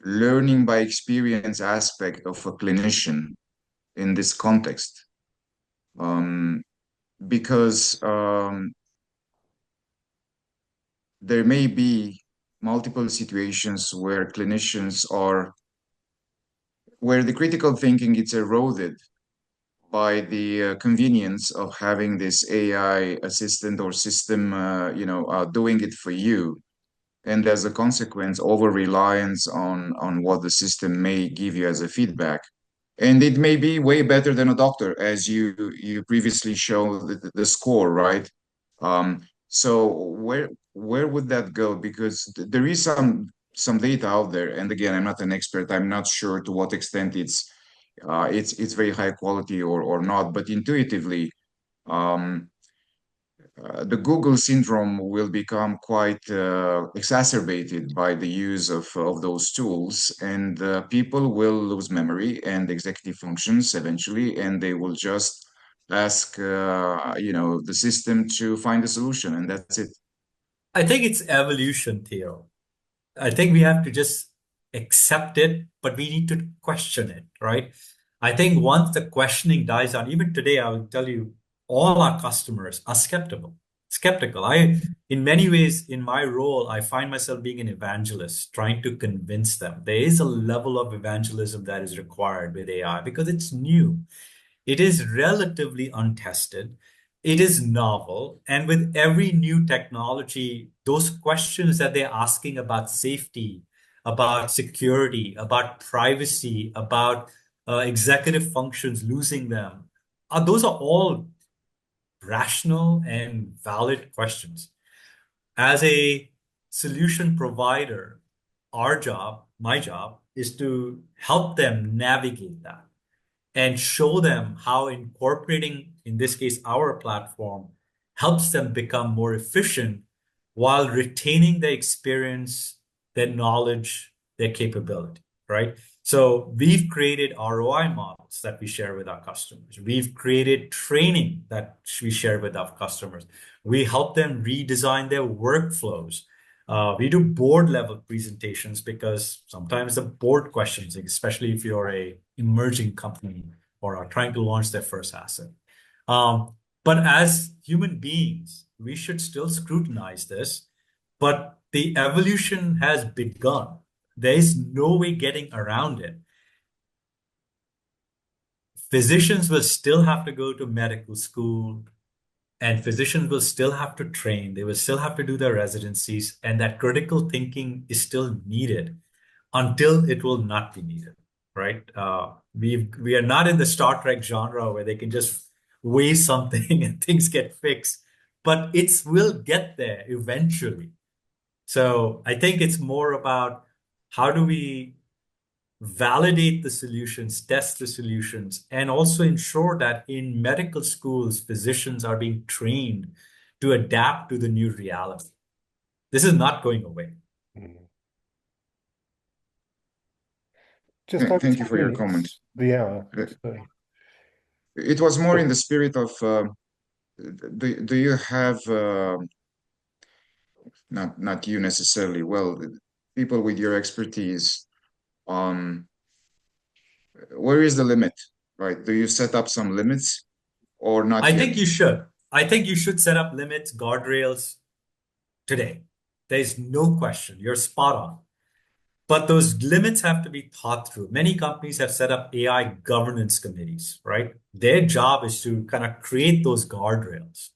learning by experience aspect of a clinician in this context? Because there may be multiple situations where where the critical thinking is eroded by the convenience of having this AI assistant or system, doing it for you. And as a consequence, over reliance on what the system may give you as a feedback. And it may be way better than a doctor, as you previously showed the score, right? So where would that go? Because there is some data out there, and again, I'm not an expert. I'm not sure to what extent it's very high quality or not. But intuitively, um, the Google syndrome will become quite exacerbated by the use of those tools, and people will lose memory and executive functions eventually, and they will just ask, the system to find a solution, and that's it. I think it's evolution, Theo. I think we have to just accept it, but we need to question it, right? I think once the questioning dies down, even today, I will tell you, all our customers are skeptical. skeptical. In many ways, in my role, I find myself being an evangelist, trying to convince them. There is a level of evangelism that is required with AI because it's new. It is relatively untested. It is novel. And with every new technology, those questions that they're asking about safety, about security, about privacy, about executive functions, losing them, those are all rational and valid questions. As a solution provider, our job, my job, is to help them navigate that and show them how incorporating, in this case, our platform, helps them become more efficient while retaining their experience, their knowledge, their capability, right? So we've created ROI models that we share with our customers. We've created training that we share with our customers. We help them redesign their workflows. We do board level presentations because sometimes the board questions, especially if you're a emerging company or are trying to launch their first asset. But as human beings, we should still scrutinize this, but the evolution has begun. There is no way getting around it. Physicians will still have to go to medical school, and physicians will still have to train. They will still have to do their residencies, and that critical thinking is still needed until it will not be needed, right? We are not in the Star Trek genre where they can just wave something and things get fixed, but it will get there eventually. So I think it's more about how do we validate the solutions, test the solutions, and also ensure that in medical schools, physicians are being trained to adapt to the new reality. This is not going away. Just over Thank you 10 for your comment. minutes, the hour. It was more in the spirit of do you have not you necessarily, well, people with your expertise, where is the limit, right? Do you set up some limits or not I yet? think you should. I think you should set up limits, guardrails today. There's no question. You're spot on. But those limits have to be thought through. Many companies have set up AI governance committees, right? Their job is to kind of create those guardrails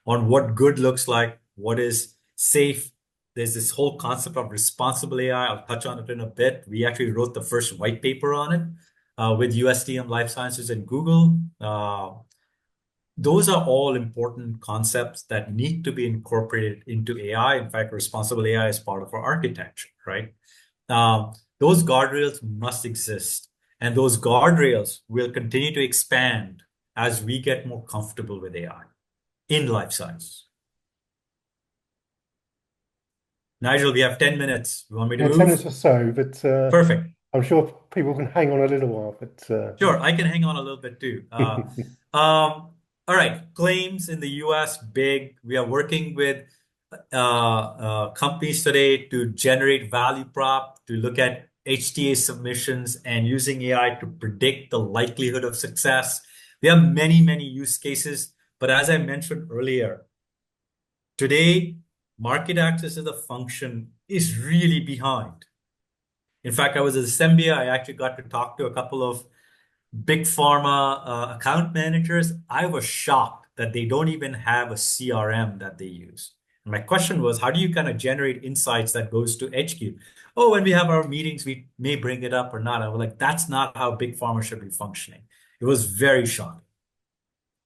on what good looks like, what is safe. There's this whole concept of responsible AI. I'll touch on it in a bit. We actually wrote the first white paper on it with USDM Life Sciences and Google. Those are all important concepts that need to be incorporated into AI. In fact, responsible AI is part of our architecture, right? Those guardrails must exist, and those guardrails will continue to expand as we get more comfortable with AI in life science. Nigel, we have 10 minutes. You want me to move? 10 minutes or so, but Perfect. I'm sure people can hang on a little while. But Sure, I can hang on a little bit too. All right, claims in the US, big. We are working with companies today to generate value prop, to look at HTA submissions and using AI to predict the likelihood of success. There are many, many use cases. But as I mentioned earlier, today, market access as a function is really behind. In fact, I was at Sembia. I actually got to talk to a couple of big pharma account managers. I was shocked that they don't even have a CRM that they use. And my question was, how do you kind of generate insights that goes to HQ? Oh, when we have our meetings, we may bring it up or not. I was like, that's not how big pharma should be functioning. It was very shocking,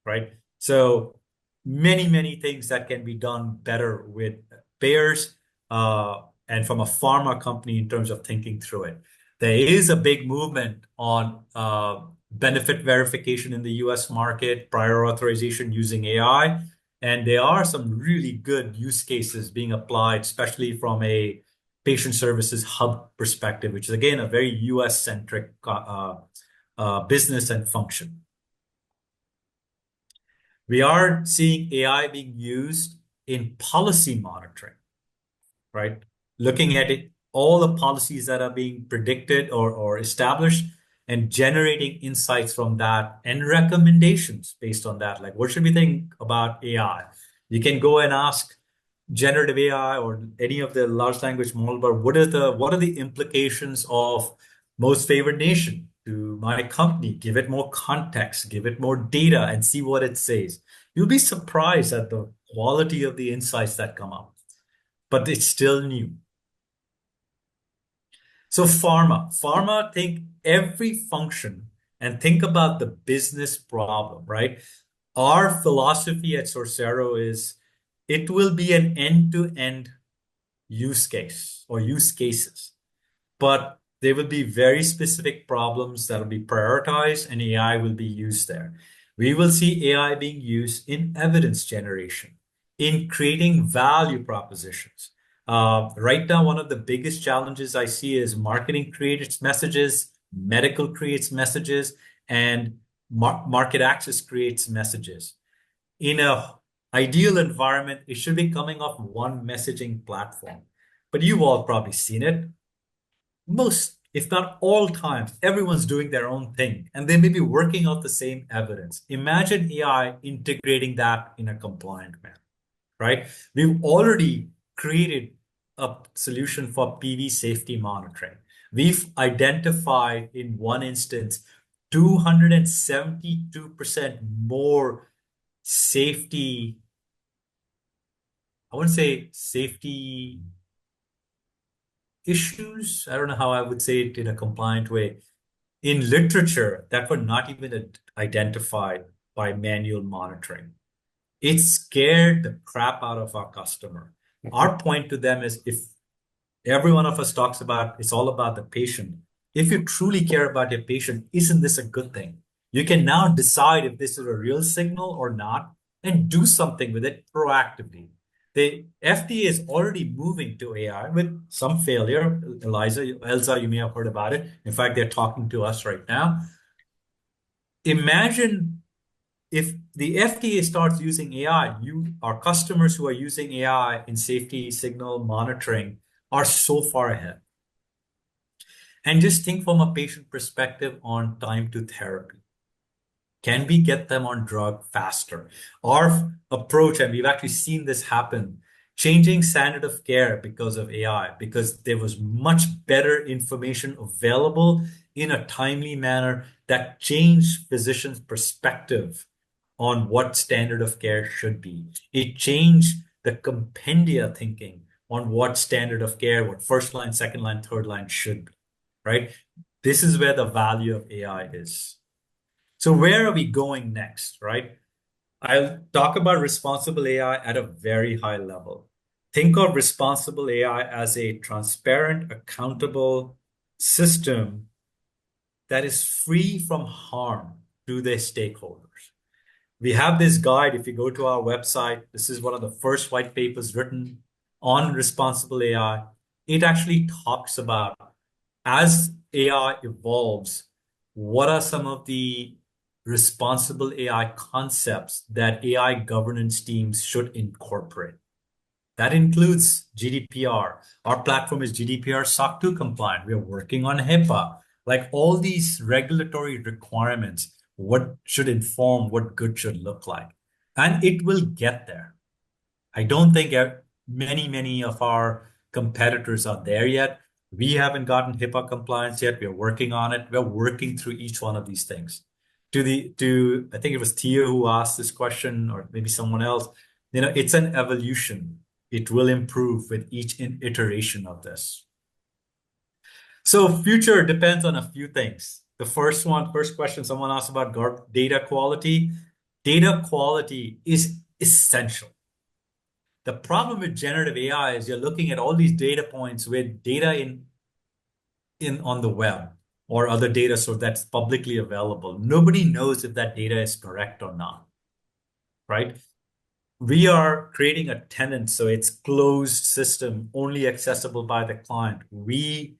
right? So many, many things that can be done better with payers and from a pharma company in terms of thinking through it. There is a big movement on benefit verification in the US market, prior authorization using AI. And there are some really good use cases being applied, especially from a patient services hub perspective, which is, again, a very US-centric business and function. We are seeing AI being used in policy monitoring, right? Looking at it, all the policies that are being predicted or established and generating insights from that and recommendations based on that. Like, what should we think about AI? You can go and ask generative AI or any of the large language model about what are the implications of most favored nation to my company. Give it more context, give it more data, and see what it says. You'll be surprised at the quality of the insights that come up, but it's still new. So pharma, think every function and think about the business problem, right? Our philosophy at Sourcero is it will be an end-to-end use case or use cases, but there will be very specific problems that will be prioritized and AI will be used there. We will see AI being used in evidence generation, in creating value propositions. Right now, one of the biggest challenges I see is marketing creates messages, medical creates messages, and market access creates messages. In a ideal environment, it should be coming off one messaging platform. But you've all probably seen it. Most, if not all times, everyone's doing their own thing, and they may be working off the same evidence. Imagine AI integrating that in a compliant manner, right? We've already created a solution for PV safety monitoring. We've identified in one instance 272% more safety, I wouldn't say safety issues. I don't know how I would say it in a compliant way. In literature that were not even identified by manual monitoring. It scared the crap out of our customer. Our point to them is if every one of us talks about it's all about the patient. If you truly care about your patient, isn't this a good thing? You can now decide if this is a real signal or not and do something with it proactively. The FDA is already moving to AI with some failure. Elsa, you may have heard about it. In fact, they're talking to us right now. Imagine if the FDA starts using AI, our customers who are using AI in safety signal monitoring are so far ahead. And just think from a patient perspective on time to therapy. Can we get them on drug faster? Our approach, and we've actually seen this happen, changing standard of care because of AI, because there was much better information available in a timely manner that changed physicians' perspective on what standard of care should be. It changed the compendia thinking on what standard of care, what first line, second line, third line should be, right? This is where the value of AI is. So where are we going next, right? I'll talk about responsible AI at a very high level. Think of responsible AI as a transparent, accountable system that is free from harm to their stakeholders. We have this guide. If you go to our website, this is one of the first white papers written on responsible AI. It actually talks about as AI evolves, what are some of the responsible AI concepts that AI governance teams should incorporate. That includes GDPR. Our platform is GDPR SOC 2 compliant. We are working on HIPAA. Like all these regulatory requirements, what should inform what good should look like. And it will get there. I don't think many of our competitors are there yet. We haven't gotten HIPAA compliance yet. We're working on it. We're working through each one of these things. I think it was Tia who asked this question, or maybe someone else. It's an evolution. It will improve with each iteration of this. So future depends on a few things. The first question someone asked about data quality. Data quality is essential. The problem with generative AI is you're looking at all these data points with data in on the web or other data source that's publicly available. Nobody knows if that data is correct or not, right? We are creating a tenant, so it's closed system, only accessible by the client. We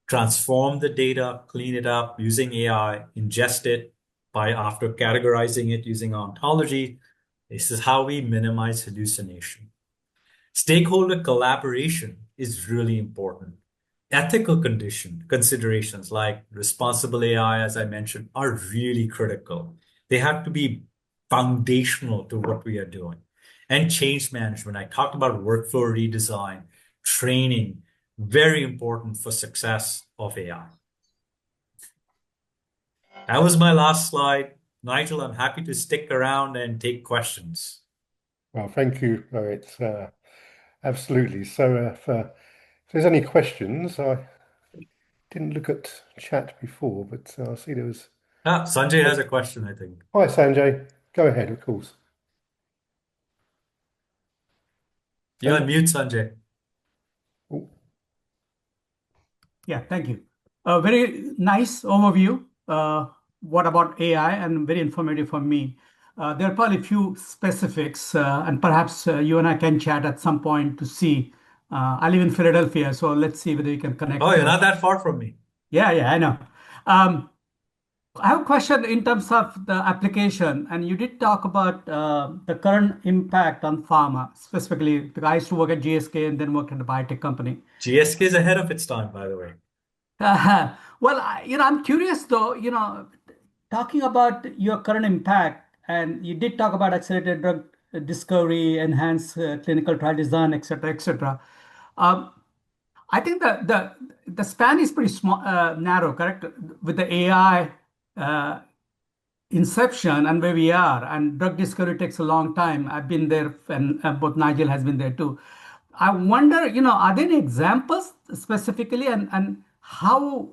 transform the data, clean it up using AI, ingest it after categorizing it using ontology. This is how we minimize hallucination. Stakeholder collaboration is really important. Ethical considerations like responsible AI, as I mentioned, are really critical. They have to be foundational to what we are doing. and change management. I talked about workflow redesign, training, very important for success of AI. That was my last slide. Nigel, I'm happy to stick around and take questions. Well, thank you, Rohit. Absolutely. So, if there's any questions, I didn't look at chat before, but I see there was. Sanjay has a question, I think. Hi, Sanjay. Go ahead, of course. You're on Sanjay? mute, Sanjay. Oh, Yeah, thank you. A very nice overview. What about AI, and very informative for me. There are probably a few specifics, and perhaps you and I can chat at some point to see. I live in Philadelphia, so let's see whether we can connect. Oh, you're not that far from me. Yeah, I know. I have a question in terms of the application, and you did talk about the current impact on pharma, specifically because I used to work at GSK and then worked at a biotech company. GSK is ahead of its time, by the way. Well, I'm curious though, talking about your current impact, and you did talk about accelerated drug discovery, enhanced clinical trial design, et cetera, et cetera. I think the span is pretty small, narrow, correct? With the AI inception and where we are, and drug discovery takes a long time. I've been there, and both Nigel has been there too. I wonder, are there any examples specifically, and how,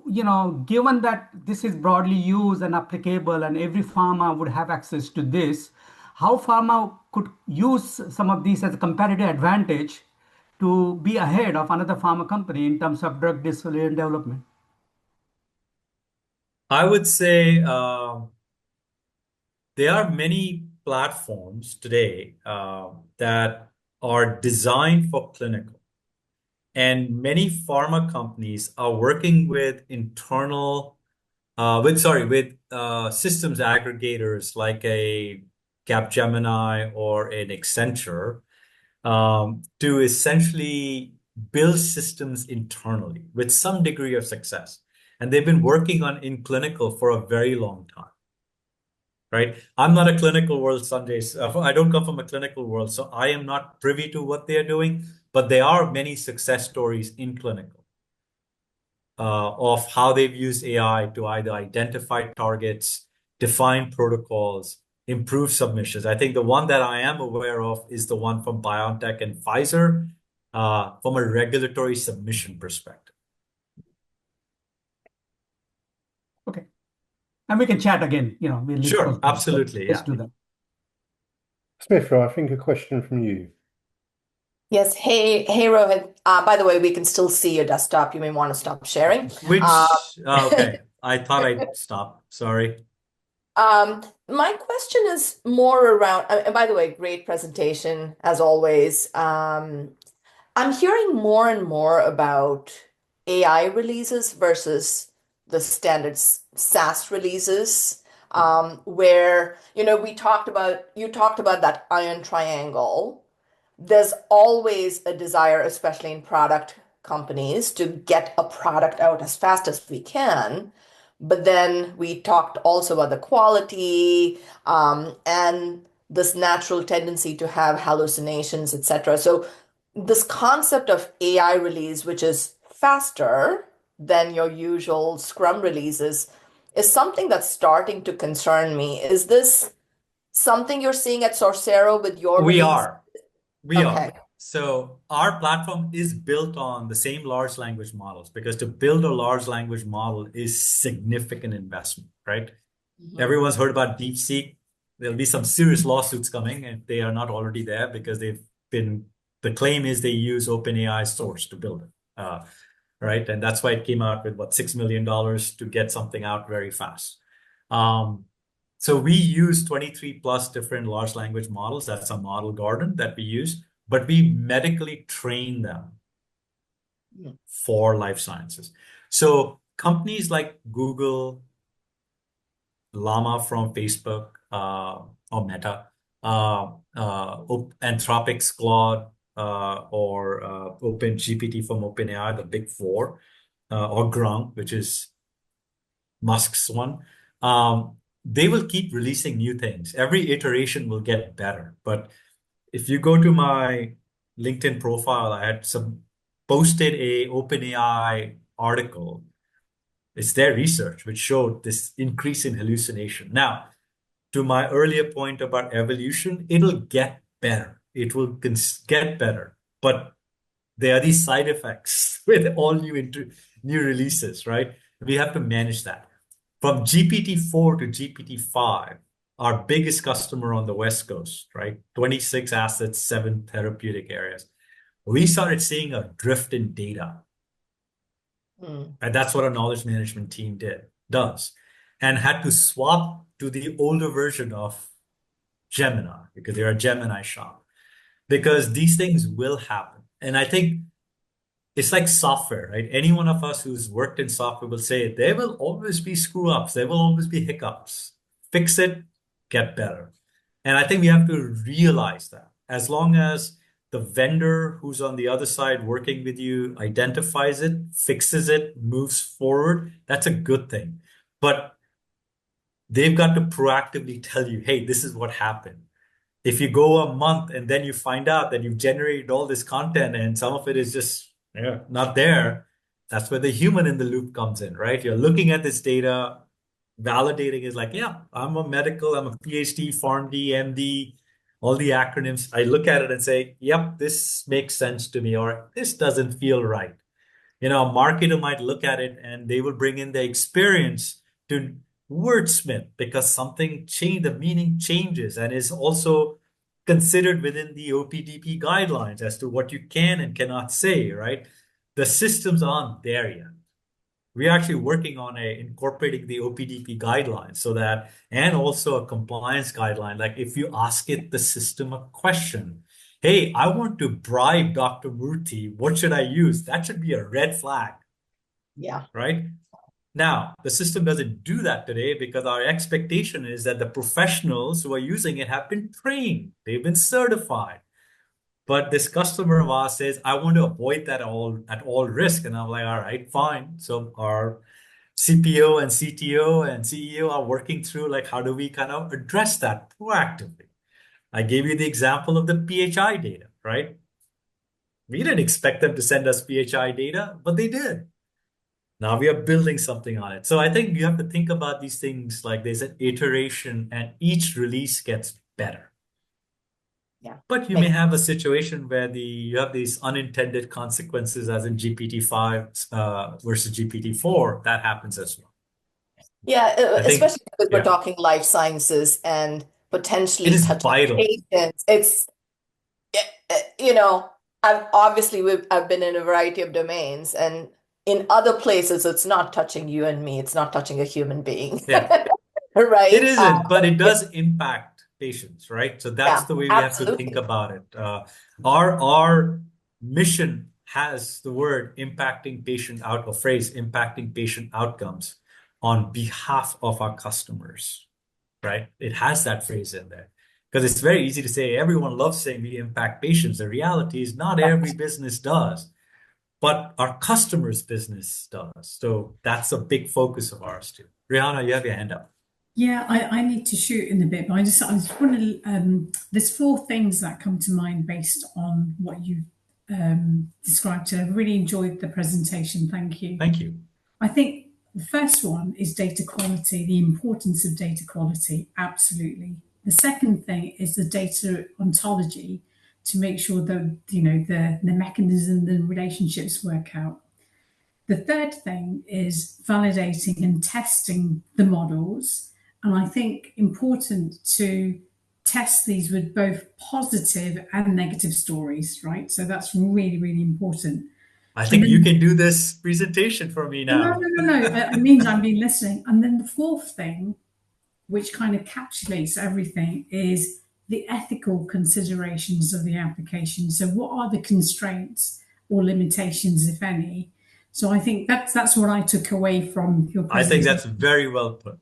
given that this is broadly used and applicable and every pharma would have access to this, how pharma could use some of these as a competitive advantage to be ahead of another pharma company in terms of drug discovery and development? I would say there are many platforms today that are designed for clinical. And many pharma companies are working with systems aggregators like a Capgemini or an Accenture to essentially build systems internally with some degree of success. And they've been working on in clinical for a very long time. Right? I'm not a clinical world, Sanjay. I don't come from a clinical world, so I am not privy to what they're doing, but there are many success stories in clinical of how they've used AI to either identify targets, define protocols, improve submissions. I think the one that I am aware of is the one from BioNTech and Pfizer from a regulatory submission perspective. Okay. And we can chat again, we'll Sure, absolutely. Let's Yeah. do that. Smith, I think a question from you. Yes. Hey, Rohit. By the way, we can still see your desktop. You may want to stop sharing. Okay. I thought I'd stop. Sorry. My question is more around, and by the way, great presentation as always. I'm hearing more and more about AI releases versus the standard SaaS releases, where, you talked about that iron triangle. There's always a desire, especially in product companies, to get a product out as fast as we can. But then we talked also about the quality, and this natural tendency to have hallucinations, etc. So this concept of AI release, which is faster than your usual Scrum releases, is something that's starting to concern me. Is this something you're seeing at Sourcero with your We release? are. We Okay. are. So our platform is built on the same large language models because to build a large language model is significant investment, right? Everyone's heard about DeepSeek. There'll be some serious lawsuits coming if they are not already there because the claim is they use OpenAI source to build it, right? And that's why it came out with $6 million to get something out very fast. So we use 23 plus different large language models. That's a model garden that we use, but we medically train them for life sciences. So companies like Google, Llama from Facebook or Meta, Anthropic's Claude or OpenGPT from OpenAI, the big four, or Grok, which is Musk's one. They will keep releasing new things. Every iteration will get better, but if you go to my LinkedIn profile, I had posted a OpenAI article. It's their research which showed this increase in hallucination. Now, to my earlier point about evolution, it'll get better. It will get better, but there are these side effects with all new releases, right? We have to manage that. From GPT-4 to GPT-5, our biggest customer on the West Coast, right? 26 assets, 7 therapeutic areas. We started seeing a drift in data. And that's what our knowledge management team does, and had to swap to the older version of Gemini because they're a Gemini shop. Because these things will happen. And I think it's like software, right? Any one of us who's worked in software will say there will always be screw ups, there will always be hiccups. Fix it, get better. And I think we have to realize that as long as the vendor who's on the other side working with you identifies it, fixes it, moves forward, that's a good thing. But they've got to proactively tell you, hey, this is what happened. If you go a month and then you find out that you've generated all this content and some of it is just not there, that's where the human in the loop comes in, right? You're looking at this data, validating is like, yeah, I'm a PhD, PharmD, MD, all the acronyms. I look at it and say, yep, this makes sense to me, or this doesn't feel right. A marketer might look at it and they will bring in their experience to wordsmith because something changed, the meaning changes and is also considered within the OPDP guidelines as to what you can and cannot say, right? The systems aren't there yet. We're actually working on incorporating the OPDP guidelines so that, and also a compliance guideline. Like if you ask it the system a question, hey, I want to bribe Dr. Murthy, what should I use? That should be a red flag. Yeah. Right? Now, the system doesn't do that today because our expectation is that the professionals who are using it have been trained, they've been certified. But this customer of ours says, I want to avoid that at all risk. And I'm like, all right, fine. So our CPO and CTO and CEO are working through like, how do we kind of address that proactively? I gave you the example of the PHI data, right? We didn't expect them to send us PHI data, but they did. Now we are building something on it. So I think you have to think about these things like there's an iteration and each release gets better. Yeah. But you may have a situation where you have these unintended consequences, as in GPT-5 versus GPT-4. That happens as well. Yeah, I think, especially because we're yeah, talking life sciences and it potentially is touching vital. patients. I've been in a variety of domains, and in other places, it's not touching you and me. It's not touching a human being, Yeah, right? it isn't, but it does impact patients, right? So that's Yeah, the way we have to think absolutely. about it. Our mission has the word impacting patient out, or phrase impacting patient outcomes on behalf of our customers, right? It has that phrase in there because it's very easy to say everyone loves saying we impact patients. The reality is not every business does, but our customers' business does. So that's a big focus of ours too. Rihanna, you have your hand up. Yeah, I need to shoot in a bit, but I just want to. There's four things that come to mind based on what you described. I really enjoyed the presentation. Thank you. Thank you. I think the first one is data quality, the importance of data quality. Absolutely. The second thing is the data ontology to make sure that the mechanism, the relationships work out. The third thing is validating and testing the models. And I think important to test these with both positive and negative stories, right? So that's really, really important. I think you can do this presentation for me now. No. It means I've been listening. And then the fourth thing, which kind of encapsulates everything, is the ethical considerations of the application. So what are the constraints or limitations, if any? So I think that's what I took away from your I think presentation. that's very well put.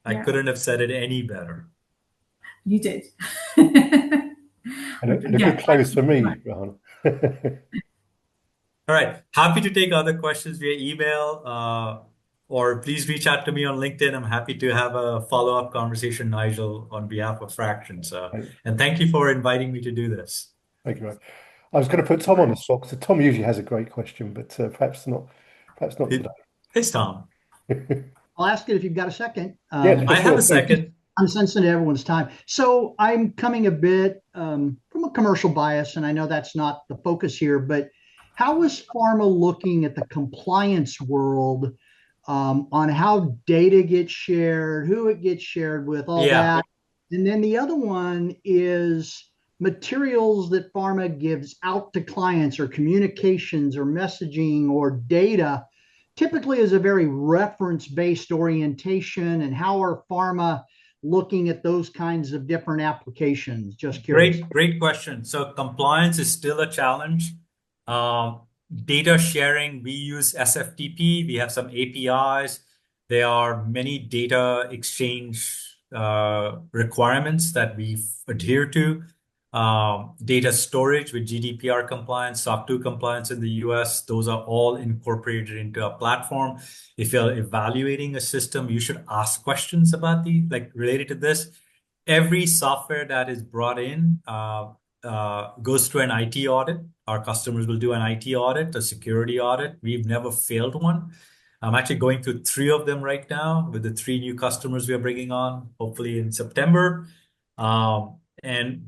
I Yeah. couldn't have said it any better. You did. And a good close for me, Rohan. All right. Happy to take other questions via email. or please reach out to me on LinkedIn. I'm happy to have a follow-up conversation, Nigel, on behalf of Phraktion. So, Right. and thank you for inviting me to do this. Thank you, mate. I was going to put Tom on the spot because Tom usually has a great question, but perhaps not today. It's Tom. I'll ask it if you've got a second. Yeah, for I have sure. a second. I'm sensitive to everyone's time. So I'm coming a bit from a commercial bias, and I know that's not the focus here, but how is pharma looking at the compliance world on how data gets shared, who it gets shared with, all Yeah. that? And then the other one is materials that pharma gives out to clients or communications or messaging or data typically is a very reference-based orientation, and how are pharma looking at those kinds of different applications? Just curious. Great question. So compliance is still a challenge. Data sharing, we use SFTP. We have some APIs. There are many data exchange requirements that we adhere to. Data storage with GDPR compliance, SOC 2 compliance in the US, those are all incorporated into our platform. If you're evaluating a system, you should ask questions about related to this. Every software that is brought in goes through an IT audit. Our customers will do an IT audit, a security audit. We've never failed one. I'm actually going through 3 of them right now with the 3 new customers we are bringing on, hopefully in September. And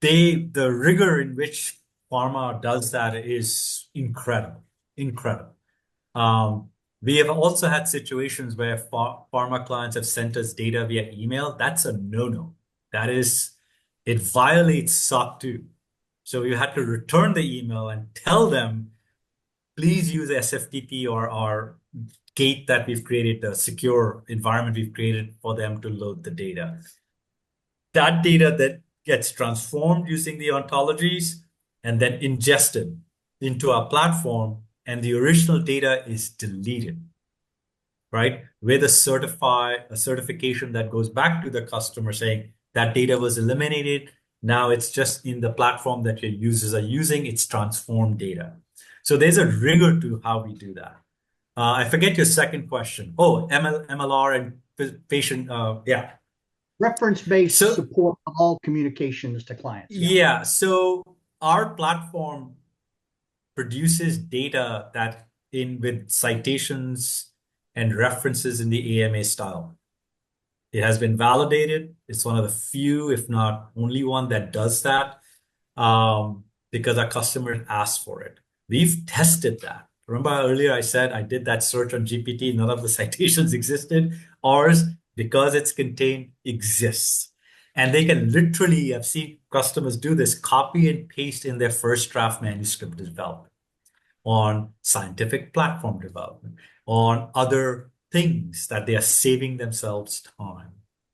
the rigor in which pharma does that is incredible. We have also had situations where pharma clients have sent us data via email. That's a no-no. It violates SOC 2. So you had to return the email and tell them, please use SFTP or our gate that we've created, the secure environment we've created for them to load the data. That data that gets transformed using the ontologies and then ingested into our platform, and the original data is deleted, right? With a certification that goes back to the customer saying that data was eliminated. Now it's just in the platform that your users are using, it's transformed data. So there's a rigor to how we do that. I forget your second question. Oh, MLR and patient, yeah. Reference-based support of all communications to clients. Yeah. So our platform produces data with citations and references in the AMA style. It has been validated. It's one of the few, if not only one, that does that because our customers ask for it. We've tested that. Remember earlier I said I did that search on GPT, none of the citations existed. Ours, because it's contained, exists. And they can literally, I've seen customers do this, copy and paste in their first draft manuscript development, on scientific platform development, on other things that they are saving themselves time.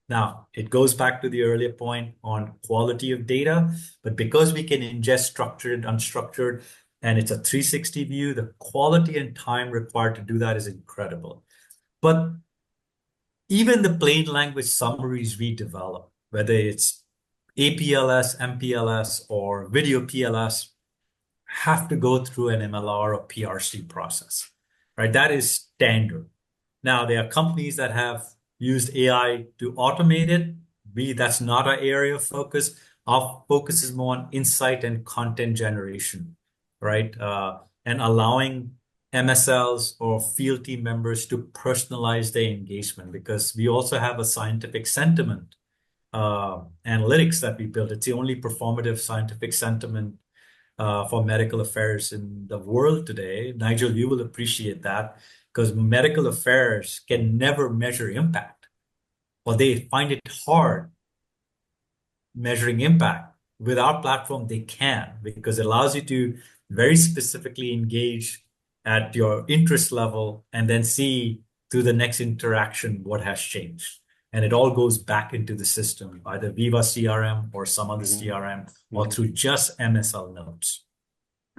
Now, it goes back to the earlier point on quality of data, but because we can ingest structured, unstructured, and it's a 360 view, the quality and time required to do that is incredible. But even the plain language summaries we develop, whether it's APLS, MPLS, or video PLS, have to go through an MLR or PRC process, right? That is standard. Now, there are companies that have used AI to automate it. That's not our area of focus. Our focus is more on insight and content generation, right? And allowing MSLs or field team members to personalize their engagement, because we also have a scientific sentiment analytics that we built. It's the only performative scientific sentiment for medical affairs in the world today. Nigel, you will appreciate that, because medical affairs can never measure impact, or they find it hard measuring impact. With our platform, they can, because it allows you to very specifically engage at your interest level and then see through the next interaction what has changed. And it all goes back into the system, either Viva CRM or some other CRM, or through just MSL notes.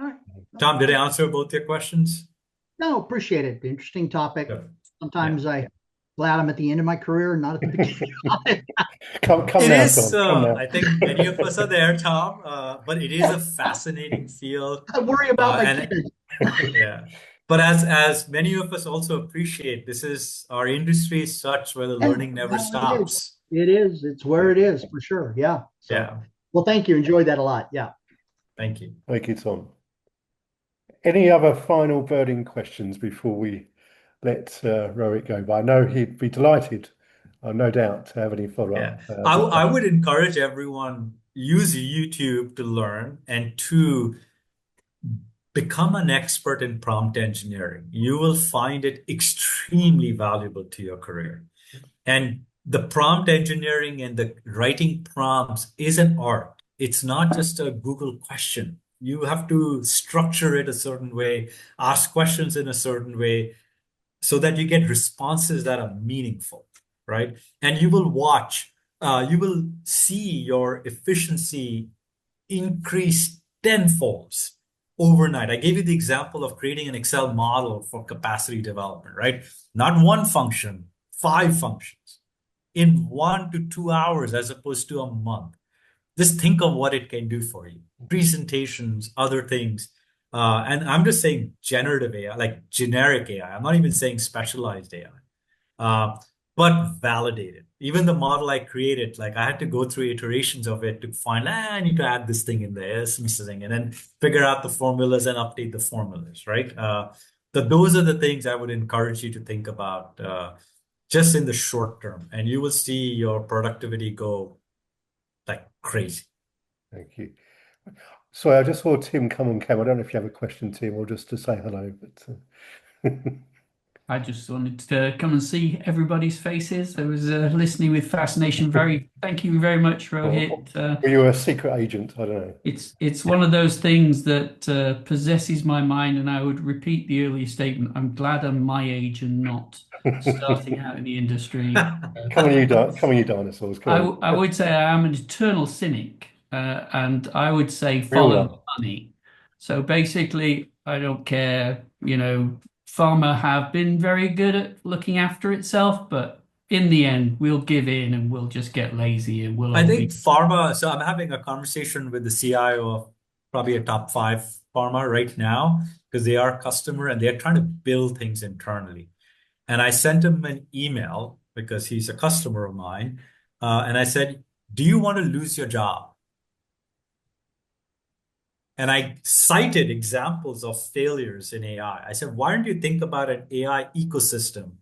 All right. Tom, did I answer both your questions? No, appreciate it. Interesting topic. Good. Sometimes I'm glad I'm at the end of my career, not at the beginning of it. Come It now, is, Tom. Come now. I think many of us are there, Tom, but it is a fascinating field. I worry about my kids. Yeah. But as many of us also appreciate, this is our industry is such where the Yeah, learning never no, it is. stops. It is. It's where it is for sure. Yeah. So, Yeah. well, thank you. Enjoyed that a lot. Yeah. Thank you. Thank you, Tom. Any other final burning questions before we let Rohit go? But I know he'd be delighted, no doubt, to have any Yeah. follow-up I discussion. would encourage everyone use YouTube to learn and to become an expert in prompt engineering. You will find it extremely valuable to your career. And the prompt engineering and the writing prompts is an art. It's not just a Google question. You have to structure it a certain way, ask questions in a certain way so that you get responses that are meaningful, right? And you will see your efficiency increase tenfolds overnight. I gave you the example of creating an Excel model for capacity development, right? Not one function, 5 functions in 1 to 2 hours as opposed to a month. Just think of what it can do for you. Presentations, other things. And I'm just saying generative AI, like generic AI. I'm not even saying specialized AI. But validated. Even the model I created, like I had to go through iterations of it to find, I need to add this thing in there, this missing, and then figure out the formulas and update the formulas, right? Those are the things I would encourage you to think about just in the short term, and you will see your productivity go like crazy. Thank you. Sorry, I just saw Tim come on camera. I don't know if you have a question, Tim, or just to say hello. But I just wanted to come and see everybody's faces. I was listening with fascination. Thank you very much, Rohit. were you a secret agent? I don't know. It's one of those things that possesses my mind, and I would repeat the earlier statement. I'm glad I'm my age and not starting out in the industry. Come on, you dinosaurs. Come on. I would say I am an eternal cynic, and I would say We all follow the are. money. So basically, I don't care. Pharma have been very good at looking after itself, but in the end, we'll give in and we'll just get lazy and we'll I all think be. pharma, so I'm having a conversation with the CIO of probably a top 5 pharma right now because they are a customer and they're trying to build things internally. And I sent him an email because he's a customer of mine. And I said, do you want to lose your job? And I cited examples of failures in AI. I said, why don't you think about an AI ecosystem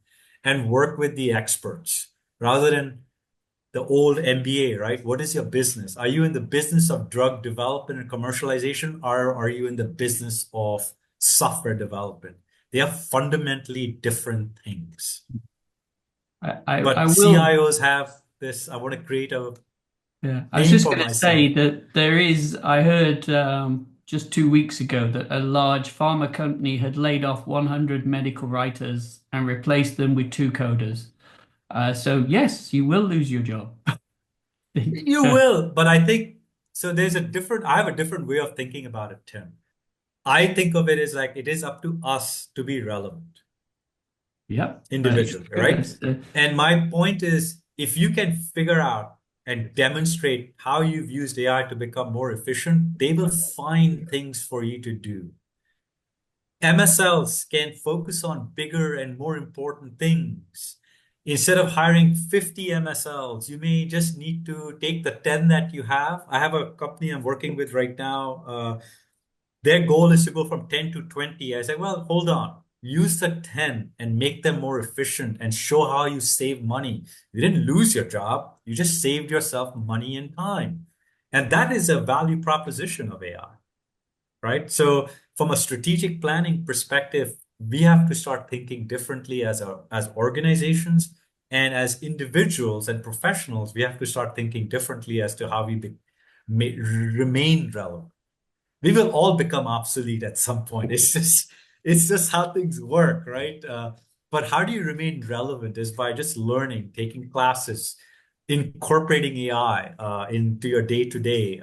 and work with the experts rather than the old MBA, right? What is your business? Are you in the business of drug development and commercialization, or are you in the business of software development? They are fundamentally different things. I But will. CIOs have this, I want to create a Yeah, I was name just for going to myself. say that I heard just 2 weeks ago that a large pharma company had laid off 100 medical writers and replaced them with 2 coders. So yes, you will lose your job. You will, but I think so. I have a different way of thinking about it, Tim. I think of it as like it is up to us to be relevant Yep. individually, right? And my point is, if you can figure out and demonstrate how you've used AI to become more efficient, they will find things for you to do. MSLs can focus on bigger and more important things. Instead of hiring 50 MSLs, you may just need to take the 10 that you have. I have a company I'm working with right now. Their goal is to go from 10 to 20. I said, well, hold on. Use the 10 and make them more efficient and show how you save money. You didn't lose your job. You just saved yourself money and time. And that is a value proposition of AI, right? So from a strategic planning perspective, we have to start thinking differently as organizations, and as individuals and professionals, we have to start thinking differently as to how we remain relevant. We will all become obsolete at some point. It's just how things work, right? But how do you remain relevant is by just learning, taking classes, incorporating AI into your day-to-day.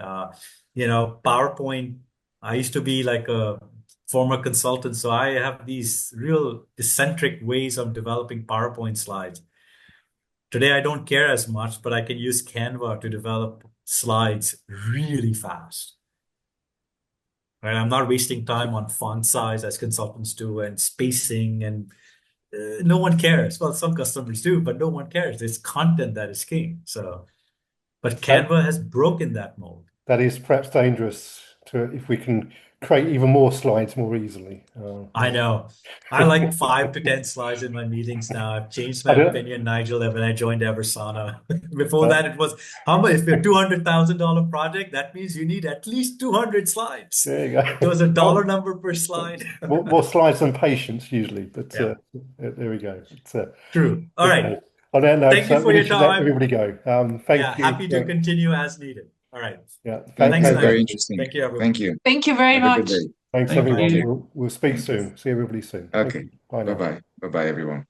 PowerPoint. I used to be like a former consultant, so I have these real eccentric ways of developing PowerPoint slides. Today, I don't care as much, but I can use Canva to develop slides really fast. right? I'm not wasting time on font size as consultants do and spacing, and no one cares. Well, some customers do, but no one cares. It's content that is king. But Canva has broken that mold. That is perhaps dangerous if we can create even more slides more easily. I know. I like 5 to 10 slides in my meetings now. I've changed my opinion, Nigel, when I joined Eversana. Before that, it was how much? If you're $200,000 project, that means you need at least 200 slides. There you go. It was a dollar number per slide. more slides than patience usually, but Yeah. there we go. True. All right. On that note, Thank you for your should let time. everybody go. Thank you. Happy to continue as needed. All right. Yeah. Thanks, Very Nigel. interesting. Thank you, everyone. Thank you. Thank you very Have a good much. day. Thanks, Thank everyone. you. We'll speak Thank you. soon. See everybody soon. Okay. Bye now. Bye-bye. Bye-bye, everyone.